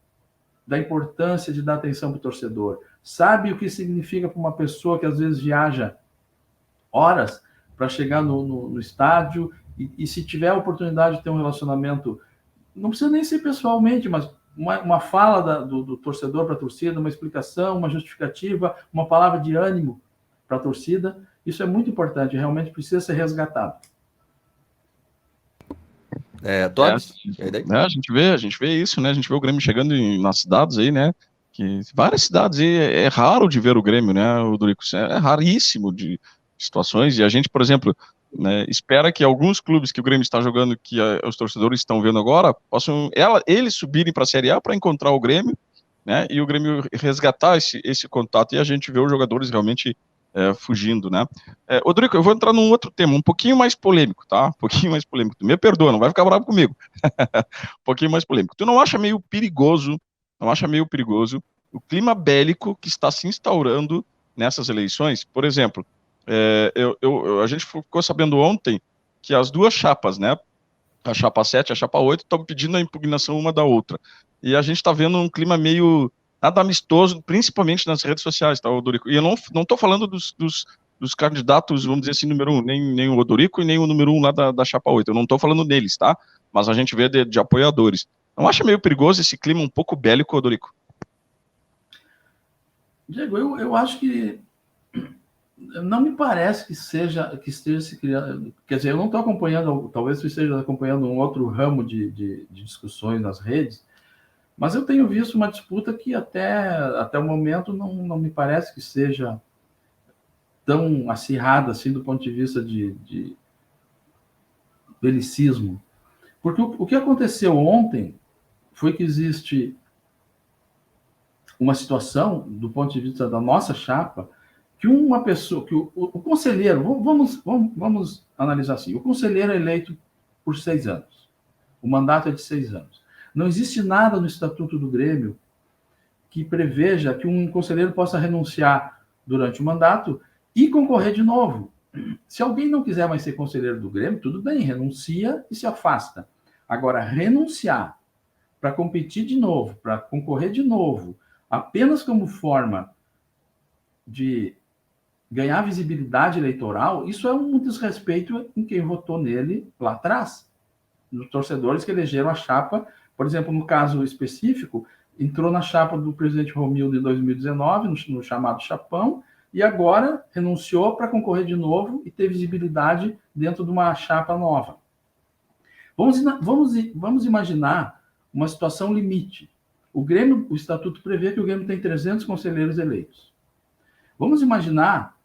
da importância de dar atenção para o torcedor, sabe o que significa para uma pessoa que às vezes viaja horas para chegar no estádio, e se tiver a oportunidade de ter um relacionamento, não precisa nem ser pessoalmente, mas uma fala do torcedor para a torcida, uma explicação, uma justificativa, uma palavra de ânimo para a torcida, isso é muito importante, realmente precisa ser resgatado. A gente vê isso, né? A gente vê o Grêmio chegando nas cidades aí, né? Que várias cidades aí é raro de ver o Grêmio, né? O Dorico, é raríssimo de situações, e a gente, por exemplo, né, espera que alguns clubes que o Grêmio está jogando, que os torcedores estão vendo agora, possam eles subirem para a Série A para encontrar o Grêmio, né? E o Grêmio resgatar esse contato, e a gente vê os jogadores realmente fugindo, né? Rodrigo, eu vou entrar num outro tema, um pouquinho mais polêmico, tá? Um pouquinho mais polêmico. Tu me perdoa, não vai ficar bravo comigo. Um pouquinho mais polêmico. Tu não acha meio perigoso o clima bélico que está se instaurando nessas eleições? Por exemplo, a gente ficou sabendo ontem que as duas chapas, né? A chapa 7 e a chapa 8 estão pedindo a impugnação uma da outra. E a gente está vendo um clima meio nada amistoso, principalmente nas redes sociais, tá, Odorico? E eu não estou falando dos candidatos, vamos dizer assim, número 1, nem o Odorico e nem o número 1 lá da chapa 8. Eu não estou falando deles, tá? Mas a gente vê de apoiadores. Não acha meio perigoso esse clima um pouco bélico, Odorico? Diego, eu acho que não me parece que esteja se criando. Quer dizer, eu não estou acompanhando, talvez você esteja acompanhando um outro ramo de discussões nas redes, mas eu tenho visto uma disputa que até o momento não me parece que seja tão acirrada assim do ponto de vista de belicismo. Porque o que aconteceu ontem foi que existe uma situação, do ponto de vista da nossa chapa, que uma pessoa, que o conselheiro, vamos analisar assim, o conselheiro é eleito por 6 anos, o mandato é de 6 anos. Não existe nada no Estatuto do Grêmio que preveja que um conselheiro possa renunciar durante o mandato e concorrer de novo. Se alguém não quiser mais ser conselheiro do Grêmio, tudo bem, renuncia e se afasta. Agora, renunciar para competir de novo, para concorrer de novo, apenas como forma de ganhar visibilidade eleitoral, isso é um desrespeito em quem votou nele lá atrás. Nos torcedores que elegeram a chapa, por exemplo, no caso específico, entrou na chapa do presidente Romildo em 2019, no chamado Chapão, e agora renunciou para concorrer de novo e ter visibilidade dentro de uma chapa nova. Vamos imaginar uma situação limite. O Estatuto prevê que o Grêmio tem 300 conselheiros eleitos. Vamos imaginar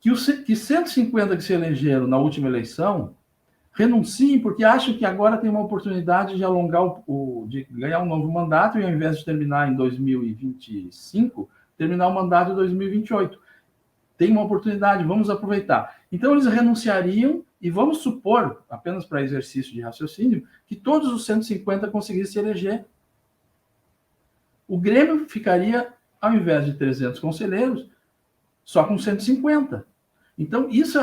que 150 que se elegeram na última eleição renunciem porque acham que agora tem uma oportunidade de alongar de ganhar um novo mandato e ao invés de terminar em 2025, terminar o mandato em 2028. Tem uma oportunidade, vamos aproveitar. Então, eles renunciariam e vamos supor, apenas para exercício de raciocínio, que todos os 150 conseguissem se eleger. O Grêmio ficaria, ao invés de 300 conselheiros, só com 150. Então, isso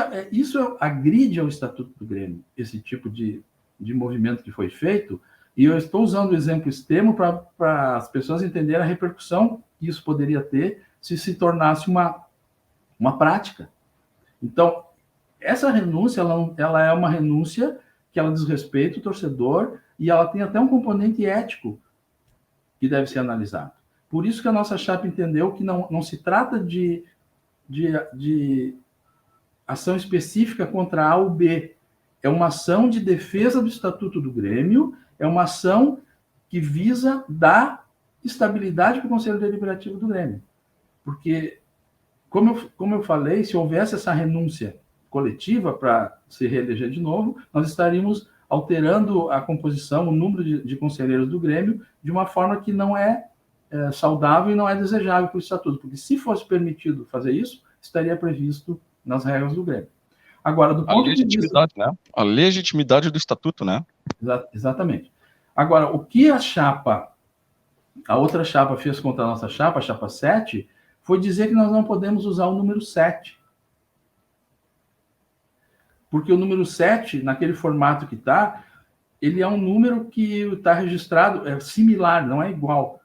agride ao Estatuto do Grêmio, esse tipo de movimento que foi feito, e eu estou usando o exemplo extremo para as pessoas entenderem a repercussão que isso poderia ter se tornasse uma prática. Então, essa renúncia, ela é uma renúncia que ela diz respeito ao torcedor e ela tem até um componente ético que deve ser analisado. Por isso que a nossa chapa entendeu que não se trata de ação específica contra A ou B. É uma ação de defesa do Estatuto do Grêmio, é uma ação que visa dar estabilidade para o Conselho Deliberativo do Grêmio. Porque, como eu falei, se houvesse essa renúncia coletiva para se reeleger de novo, nós estaríamos alterando a composição, o número de conselheiros do Grêmio, de uma forma que não é saudável e não é desejável para o Estatuto. Porque se fosse permitido fazer isso, estaria previsto nas regras do Grêmio. Agora, do ponto de vista... né? A legitimidade do Estatuto, né? Exatamente. Agora, o que a outra chapa fez contra a nossa chapa, a chapa 7, foi dizer que nós não podemos usar o número 7. Porque o número 7, naquele formato que está, ele é um número que está registrado, é similar, não é igual.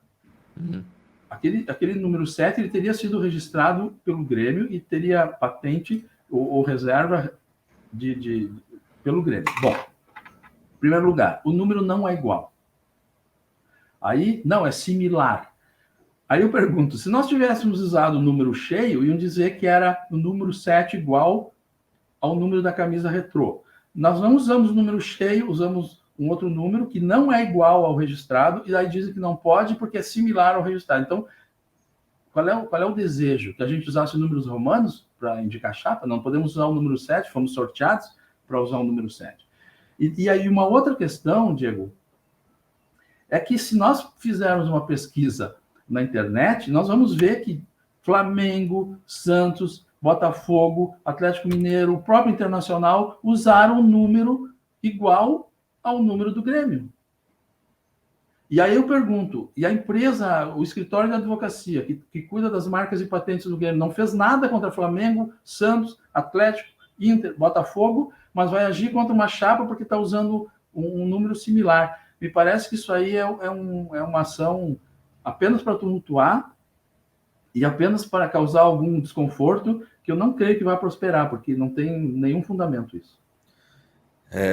Uhum. Aquele número 7, ele teria sido registrado pelo Grêmio e teria patente ou reserva pelo Grêmio. Bom, em primeiro lugar, o número não é igual. Aí, não, é similar. Aí eu pergunto, se nós tivéssemos usado o número cheio, iam dizer que era o número 7 igual ao número da camisa retrô. Nós não usamos o número cheio, usamos um outro número que não é igual ao registrado, e aí dizem que não pode porque é similar ao registrado. Então, qual é o desejo? Que a gente usasse números romanos para indicar chapa? Não podemos usar o número 7, fomos sorteados para usar o número 7. E aí uma outra questão, Diego, é que se nós fizermos uma pesquisa na internet, nós vamos ver que Flamengo, Santos, Botafogo, Atlético Mineiro, o próprio Internacional usaram um número igual ao número do Grêmio. E aí eu pergunto, e a empresa, o escritório de advocacia, que cuida das marcas e patentes do Grêmio, não fez nada contra Flamengo, Santos, Atlético, Inter, Botafogo, mas vai agir contra uma chapa porque está usando um número similar. Me parece que isso aí é uma ação apenas para tumultuar e apenas para causar algum desconforto, que eu não creio que vai prosperar, porque não tem nenhum fundamento isso.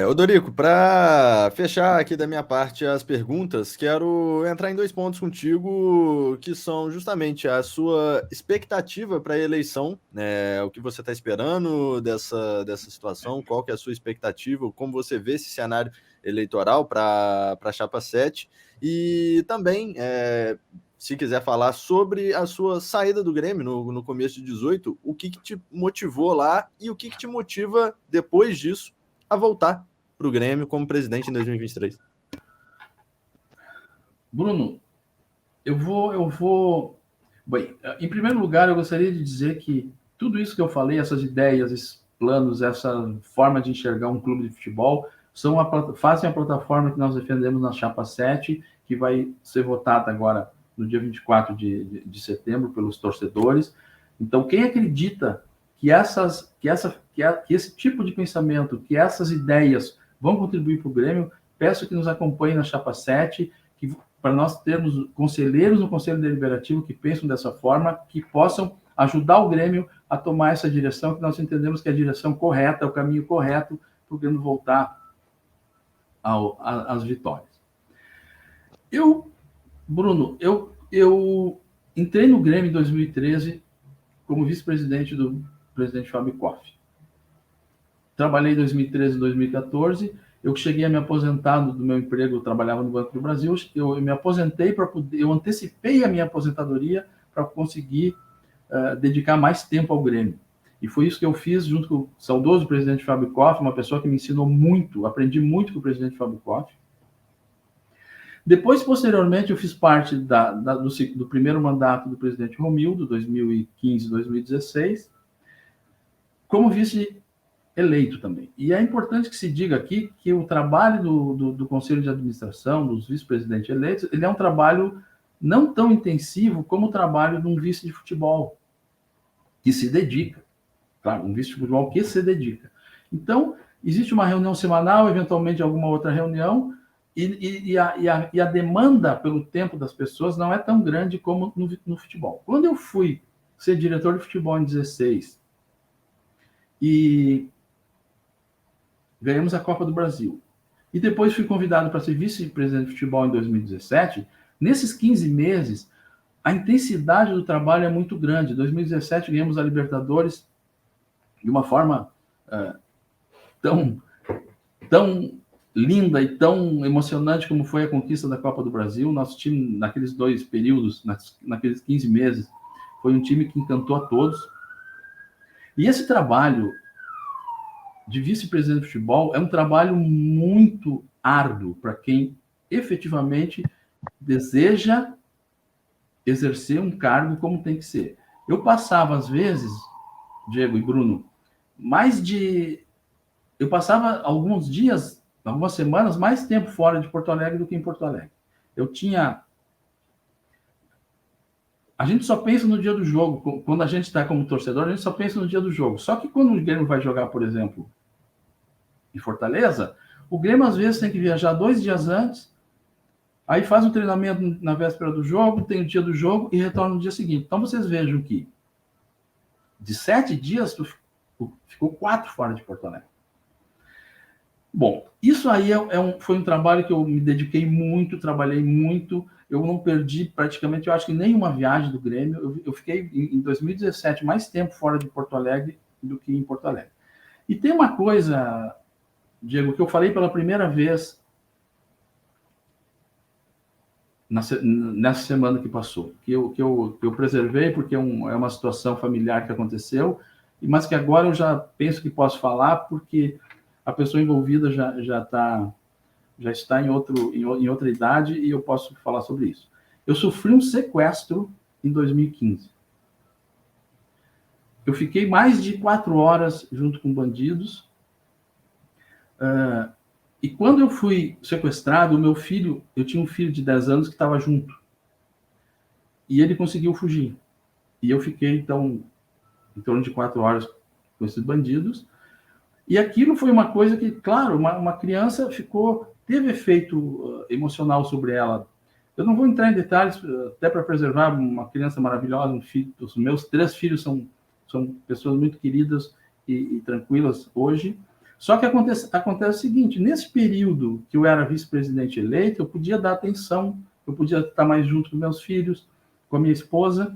Odorico, para fechar aqui da minha parte as perguntas, quero entrar em 2 pontos contigo, que são justamente a sua expectativa para a eleição, né? O que você está esperando dessa situação, qual que é a sua expectativa, como você vê esse cenário eleitoral para a Chapa 7, e também, se quiser falar sobre a sua saída do Grêmio no começo de 18, o que te motivou lá e o que te motiva depois disso a voltar para o Grêmio como presidente em 2023. Bruno, eu vou... Bem, em primeiro lugar, eu gostaria de dizer que tudo isso que eu falei, essas ideias, esses planos, essa forma de enxergar um clube de futebol, fazem a plataforma que nós defendemos na Chapa 7, que vai ser votada agora no dia 24 de setembro pelos torcedores. Então, quem acredita que esse tipo de pensamento, que essas ideias vão contribuir para o Grêmio, peço que nos acompanhem na Chapa 7, para nós termos conselheiros no Conselho Deliberativo que pensam dessa forma, que possam ajudar o Grêmio a tomar essa direção, que nós entendemos que é a direção correta, é o caminho correto para o Grêmio voltar às vitórias. Bruno, eu entrei no Grêmio em 2013 como vice-presidente do presidente Fábio Koff. Trabalhei em 2013 e 2014. Eu cheguei a me aposentar do meu emprego, eu trabalhava no Banco do Brasil. Eu me aposentei eu antecipei a minha aposentadoria para conseguir dedicar mais tempo ao Grêmio. E foi isso que eu fiz junto com o saudoso presidente Fábio Koff, uma pessoa que me ensinou muito, aprendi muito com o presidente Fábio Koff. Depois, posteriormente, eu fiz parte do primeiro mandato do presidente Romildo, 2015-2016, como vice-eleito também. E é importante que se diga aqui que o trabalho do Conselho de Administração, dos vice-presidentes eleitos, ele é um trabalho não tão intensivo como o trabalho de um vice de futebol, que se dedica. Claro, um vice de futebol que se dedica. Então, existe uma reunião semanal, eventualmente alguma outra reunião, e a demanda pelo tempo das pessoas não é tão grande como no futebol. Quando eu fui ser diretor de futebol em 2016 e ganhamos a Copa do Brasil, e depois fui convidado para ser vice-presidente de futebol em 2017, nesses 15 meses, a intensidade do trabalho é muito grande. Em 2017 ganhamos a Libertadores de uma forma tão linda e tão emocionante como foi a conquista da Copa do Brasil. Nosso time, naqueles 2 períodos, naqueles 15 meses, foi um time que encantou a todos. E esse trabalho de vice-presidente de futebol é um trabalho muito árduo para quem efetivamente deseja exercer um cargo como tem que ser. Eu passava, às vezes, Diego e Bruno, eu passava alguns dias, algumas semanas, mais tempo fora de Porto Alegre do que em Porto Alegre. A gente só pensa no dia do jogo. Quando a gente está como torcedor, a gente só pensa no dia do jogo. Só que quando o Grêmio vai jogar, por exemplo, em Fortaleza, o Grêmio às vezes tem que viajar 2 dias antes, aí faz um treinamento na véspera do jogo, tem o dia do jogo e retorna no dia seguinte. Então vocês vejam que de 7 dias, ficou 4 fora de Porto Alegre. Bom, isso aí foi um trabalho que eu me dediquei muito, trabalhei muito, eu não perdi praticamente, eu acho que nenhuma viagem do Grêmio. Eu fiquei, em 2017, mais tempo fora de Porto Alegre do que em Porto Alegre. E tem uma coisa, Diego, que eu falei pela primeira vez nessa semana que passou, que eu preservei porque é uma situação familiar que aconteceu, mas que agora eu já penso que posso falar porque a pessoa envolvida já está em outra idade e eu posso falar sobre isso. Eu sofri um sequestro em 2015. Eu fiquei mais de 4 horas junto com bandidos. E quando eu fui sequestrado, eu tinha um filho de 10 anos que estava junto. E ele conseguiu fugir. E eu fiquei, então, em torno de 4 horas com esses bandidos. E aquilo foi uma coisa que, claro, uma criança teve efeito emocional sobre ela. Eu não vou entrar em detalhes, até para preservar uma criança maravilhosa, um filho. Os meus 3 filhos são pessoas muito queridas e tranquilas hoje. Só que acontece o seguinte: nesse período que eu era vice-presidente eleito, eu podia dar atenção, eu podia estar mais junto com meus filhos, com a minha esposa.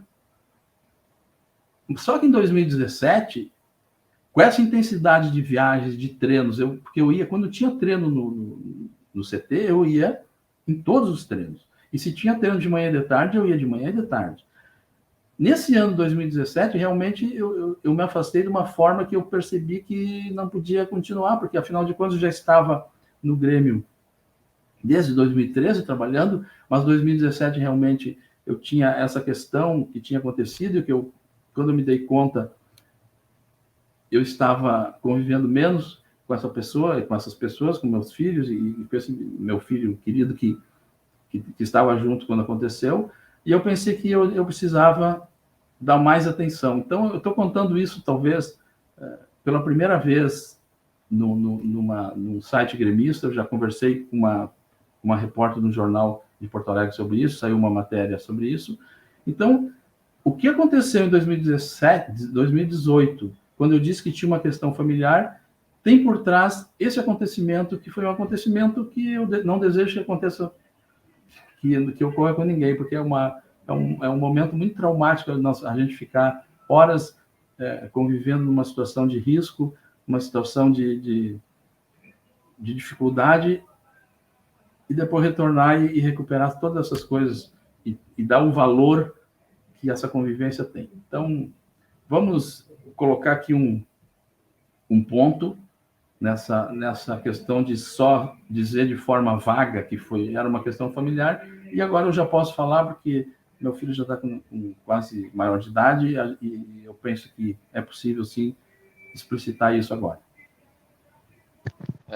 Só que em 2017, com essa intensidade de viagens, de treinos, porque eu ia, quando tinha treino no CT, eu ia em todos os treinos. E se tinha treino de manhã e de tarde, eu ia de manhã e de tarde. Nesse ano 2017, realmente, eu me afastei de uma forma que eu percebi que não podia continuar, porque, afinal de contas, eu já estava no Grêmio desde 2013, trabalhando, mas 2017, realmente, eu tinha essa questão que tinha acontecido, que quando eu me dei conta, eu estava convivendo menos com essa pessoa, com essas pessoas, com meus filhos, e com esse meu filho querido que estava junto quando aconteceu, e eu pensei que eu precisava dar mais atenção. Então, eu estou contando isso, talvez, pela primeira vez num site gremista. Eu já conversei com uma repórter do jornal de Porto Alegre sobre isso, saiu uma matéria sobre isso. Então, o que aconteceu em 2018, quando eu disse que tinha uma questão familiar, tem por trás esse acontecimento, que foi um acontecimento que eu não desejo que aconteça, que ocorra com ninguém, porque é um momento muito traumático a gente ficar horas convivendo numa situação de risco, uma situação de dificuldade, e depois retornar e recuperar todas essas coisas e dar um valor que essa convivência tem. Então, vamos colocar aqui um ponto nessa questão de só dizer de forma vaga que era uma questão familiar, e agora eu já posso falar porque meu filho já está com quase maior de idade e eu penso que é possível, sim, explicitar isso agora.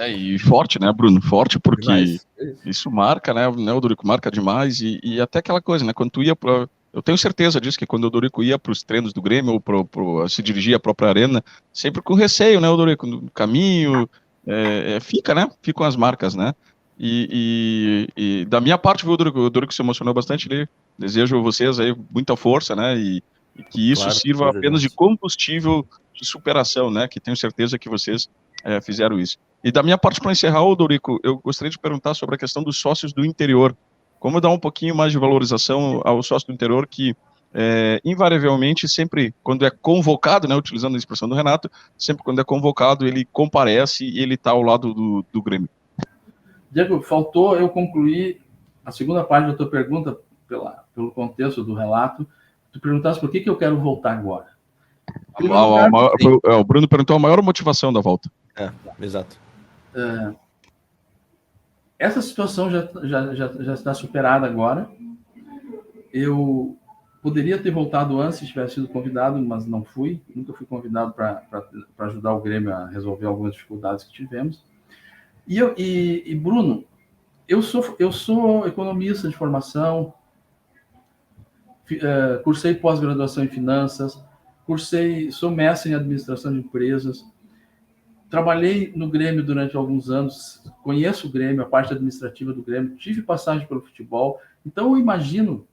E forte, né, Bruno? Forte porque isso marca, né, o Dorico marca demais e até aquela coisa, né, quando tu ia para... Eu tenho certeza disso, que quando o Dorico ia para os treinos do Grêmio ou se dirigir à própria arena, sempre com receio, né, o Dorico, no caminho, fica, né, ficam as marcas, né, e da minha parte, o Dorico se emocionou bastante, desejo a vocês aí muita força, né, e que isso sirva apenas de combustível de superação, né, que tenho certeza que vocês fizeram isso. E da minha parte, para encerrar, Dorico, eu gostaria de perguntar sobre a questão dos sócios do interior. Como dar um pouquinho mais de valorização ao sócio do interior que, invariavelmente, sempre quando é convocado, né, utilizando a expressão do Renato, sempre quando é convocado, ele comparece e ele está ao lado do Grêmio. Diego, faltou eu concluir a segunda parte da tua pergunta, pelo contexto do relato. Tu perguntasse por que eu quero voltar agora. O Bruno perguntou a maior motivação da volta. Exato. Essa situação já está superada agora. Eu poderia ter voltado antes se tivesse sido convidado, mas não fui. Nunca fui convidado para ajudar o Grêmio a resolver algumas dificuldades que tivemos. E Bruno, eu sou economista de formação, cursei pós-graduação em finanças, sou mestre em administração de empresas, trabalhei no Grêmio durante alguns anos, conheço o Grêmio, a parte administrativa do Grêmio, tive passagem pelo futebol, então eu imagino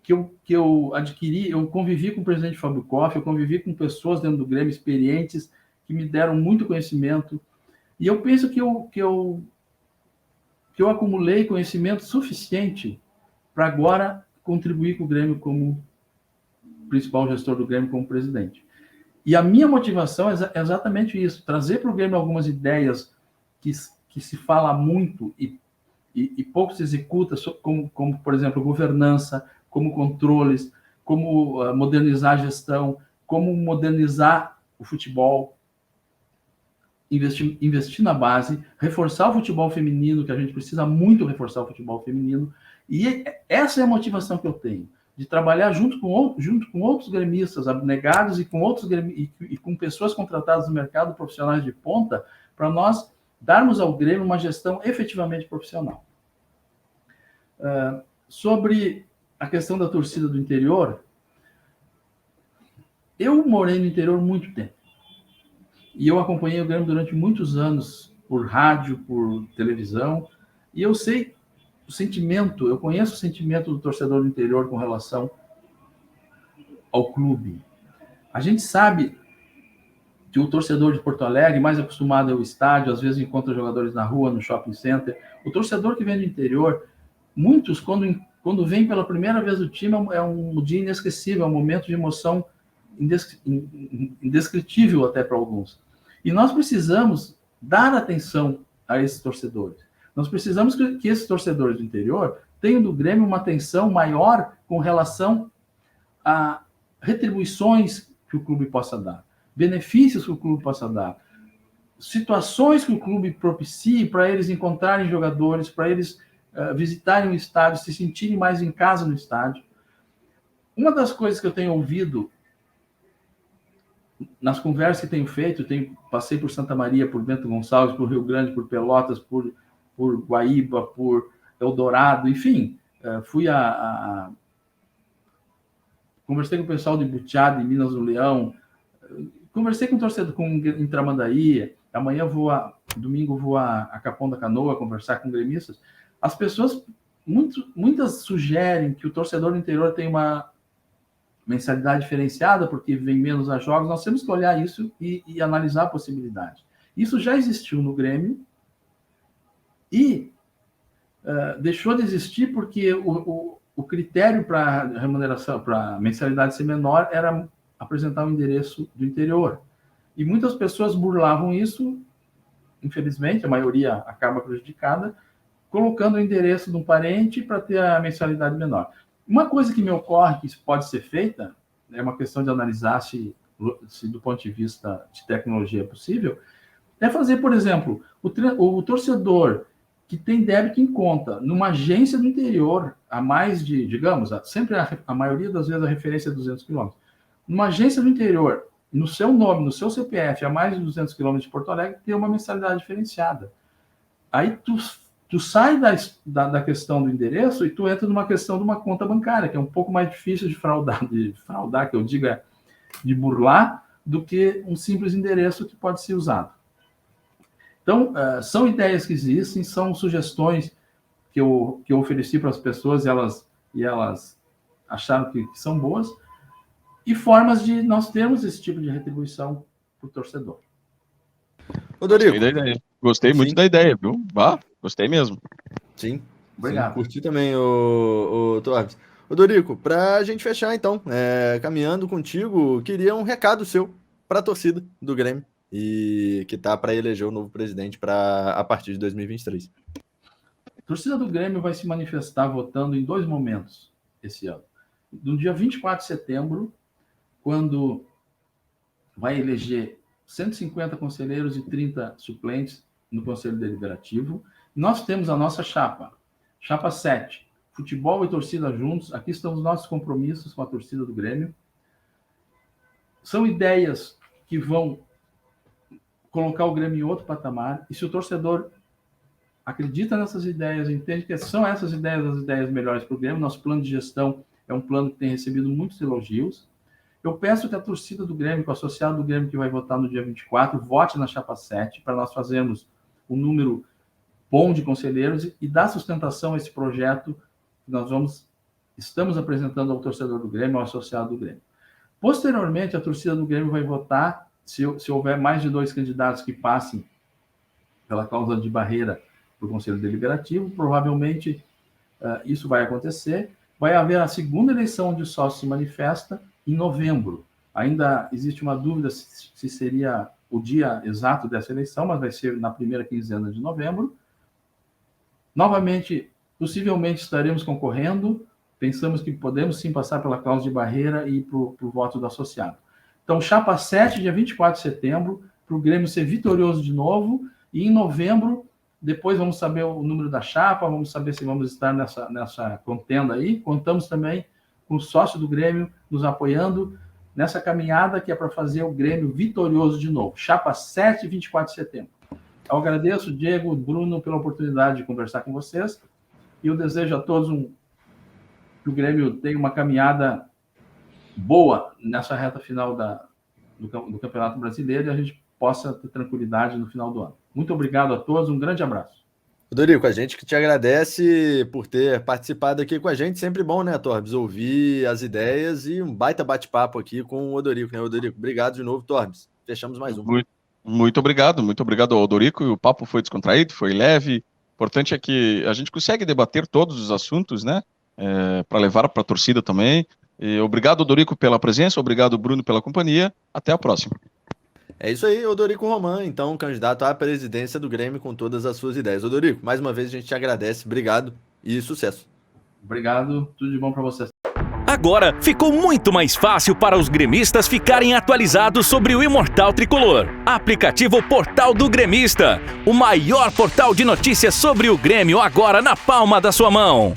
que eu convivi com o presidente Fábio Koff, eu convivi com pessoas dentro do Grêmio experientes que me deram muito conhecimento, e eu penso que eu acumulei conhecimento suficiente para agora contribuir com o Grêmio como principal gestor do Grêmio, como presidente. E a minha motivação é exatamente isso, trazer para o Grêmio algumas ideias que se fala muito e pouco se executa, como, por exemplo, governança, como controles, como modernizar a gestão, como modernizar o futebol, investir na base, reforçar o futebol feminino, que a gente precisa muito reforçar o futebol feminino, e essa é a motivação que eu tenho, de trabalhar junto com outros gremistas abnegados e com pessoas contratadas no mercado, profissionais de ponta, para nós darmos ao Grêmio uma gestão efetivamente profissional. Sobre a questão da torcida do interior, eu morei no interior muito tempo. E eu acompanhei o Grêmio durante muitos anos, por rádio, por televisão, e eu sei eu conheço o sentimento do torcedor do interior com relação ao clube. A gente sabe que o torcedor de Porto Alegre, mais acostumado ao estádio, às vezes encontra jogadores na rua, no shopping center. O torcedor que vem do interior, muitos, quando vem pela primeira vez o time, é um dia inesquecível, é um momento de emoção indescritível até para alguns. E nós precisamos dar atenção a esses torcedores. Nós precisamos que esses torcedores do interior tenham do Grêmio uma atenção maior com relação a retribuições que o clube possa dar, benefícios que o clube possa dar, situações que o clube propicie para eles encontrarem jogadores, para eles visitarem o estádio, se sentirem mais em casa no estádio. Uma das coisas que eu tenho ouvido nas conversas que tenho feito, passei por Santa Maria, por Bento Gonçalves, por Rio Grande, por Pelotas, por Guaíba, por Eldorado, enfim, conversei com o pessoal de Butiá, de Minas do Leão, conversei com o torcedor em Tramandaí, domingo vou a Capão da Canoa conversar com gremistas. As pessoas, muitas sugerem que o torcedor do interior tem uma mensalidade diferenciada porque vem menos a jogos. Nós temos que olhar isso e analisar a possibilidade. Isso já existiu no Grêmio e deixou de existir porque o critério para remuneração, para mensalidade ser menor, era apresentar o endereço do interior. E muitas pessoas burlavam isso, infelizmente, a maioria acaba prejudicada, colocando o endereço de um parente para ter a mensalidade menor. Uma coisa que me ocorre que pode ser feita, é uma questão de analisar se do ponto de vista de tecnologia é possível, é fazer, por exemplo, o torcedor que tem débito em conta numa agência do interior, a mais de, digamos, sempre a maioria das vezes a referência é 200 quilômetros, numa agência do interior, no seu nome, no seu CPF, a mais de 200 quilômetros de Porto Alegre, tem uma mensalidade diferenciada. Aí tu sai da questão do endereço e tu entra numa questão de uma conta bancária, que é um pouco mais difícil de fraudar, que eu digo de burlar, do que um simples endereço que pode ser usado. Então, são ideias que existem, são sugestões que eu ofereci para as pessoas e elas acharam que são boas, e formas de nós termos esse tipo de retribuição para o torcedor. Ô, Dorico. Gostei muito da ideia, viu? Gostei mesmo. Sim. Obrigado. Sim, curti também, o Torbes. Ô, Dorico, para a gente fechar, então, caminhando contigo, queria um recado seu para a torcida do Grêmio, e que tá para eleger o novo presidente a partir de 2023. A torcida do Grêmio vai se manifestar votando em 2 momentos esse ano. No dia 24 de setembro, quando vai eleger 150 conselheiros e 30 suplentes no Conselho Deliberativo. Nós temos a nossa chapa 7, futebol e torcida juntos. Aqui estão os nossos compromissos com a torcida do Grêmio. São ideias que vão colocar o Grêmio em outro patamar, e se o torcedor acredita nessas ideias, entende que são essas ideias as ideias melhores para o Grêmio, nosso plano de gestão é um plano que tem recebido muitos elogios. Eu peço que a torcida do Grêmio, que o associado do Grêmio que vai votar no dia 24, vote na chapa 7, para nós fazermos um número bom de conselheiros e dar sustentação a esse projeto que nós estamos apresentando ao torcedor do Grêmio, ao associado do Grêmio. Posteriormente, a torcida do Grêmio vai votar, se houver mais de 2 candidatos que passem pela cláusula de barreira para o Conselho Deliberativo, provavelmente isso vai acontecer. Vai haver a segunda eleição onde o sócio se manifesta em novembro. Ainda existe uma dúvida se seria o dia exato dessa eleição, mas vai ser na primeira quinzena de novembro. Novamente, possivelmente estaremos concorrendo. Pensamos que podemos sim passar pela cláusula de barreira e para o voto do associado. Então, chapa 7, dia 24 de setembro, para o Grêmio ser vitorioso de novo. E em novembro, depois vamos saber o número da chapa, vamos saber se vamos estar nessa contenda aí. Contamos também com o sócio do Grêmio nos apoiando nessa caminhada que é para fazer o Grêmio vitorioso de novo. Chapa 7, 24 de setembro. Eu agradeço, Diego, Bruno, pela oportunidade de conversar com vocês, e eu desejo a todos que o Grêmio tenha uma caminhada boa nessa reta final do Campeonato Brasileiro e a gente possa ter tranquilidade no final do ano. Muito obrigado a todos, um grande abraço. Dorico, a gente que te agradece por ter participado aqui com a gente. Sempre bom, né, Torbes? Ouvir as ideias e um baita bate-papo aqui com o Odorico, né, Odorico? Obrigado de novo, Torbes. Fechamos mais um. Muito obrigado ao Odorico. O papo foi descontraído, foi leve. O importante é que a gente consegue debater todos os assuntos, né? Para levar para a torcida também. E obrigado, Odorico, pela presença. Obrigado, Bruno, pela companhia. Até a próxima. É isso aí, Odorico Roman, então, candidato à presidência do Grêmio com todas as suas ideias. Odorico, mais uma vez a gente te agradece, obrigado e sucesso. Obrigado, tudo de bom para vocês. Agora ficou muito mais fácil para os gremistas ficarem atualizados sobre o Imortal Tricolor. Aplicativo Portal do Gremista, o maior portal de notícias sobre o Grêmio agora na palma da sua mão.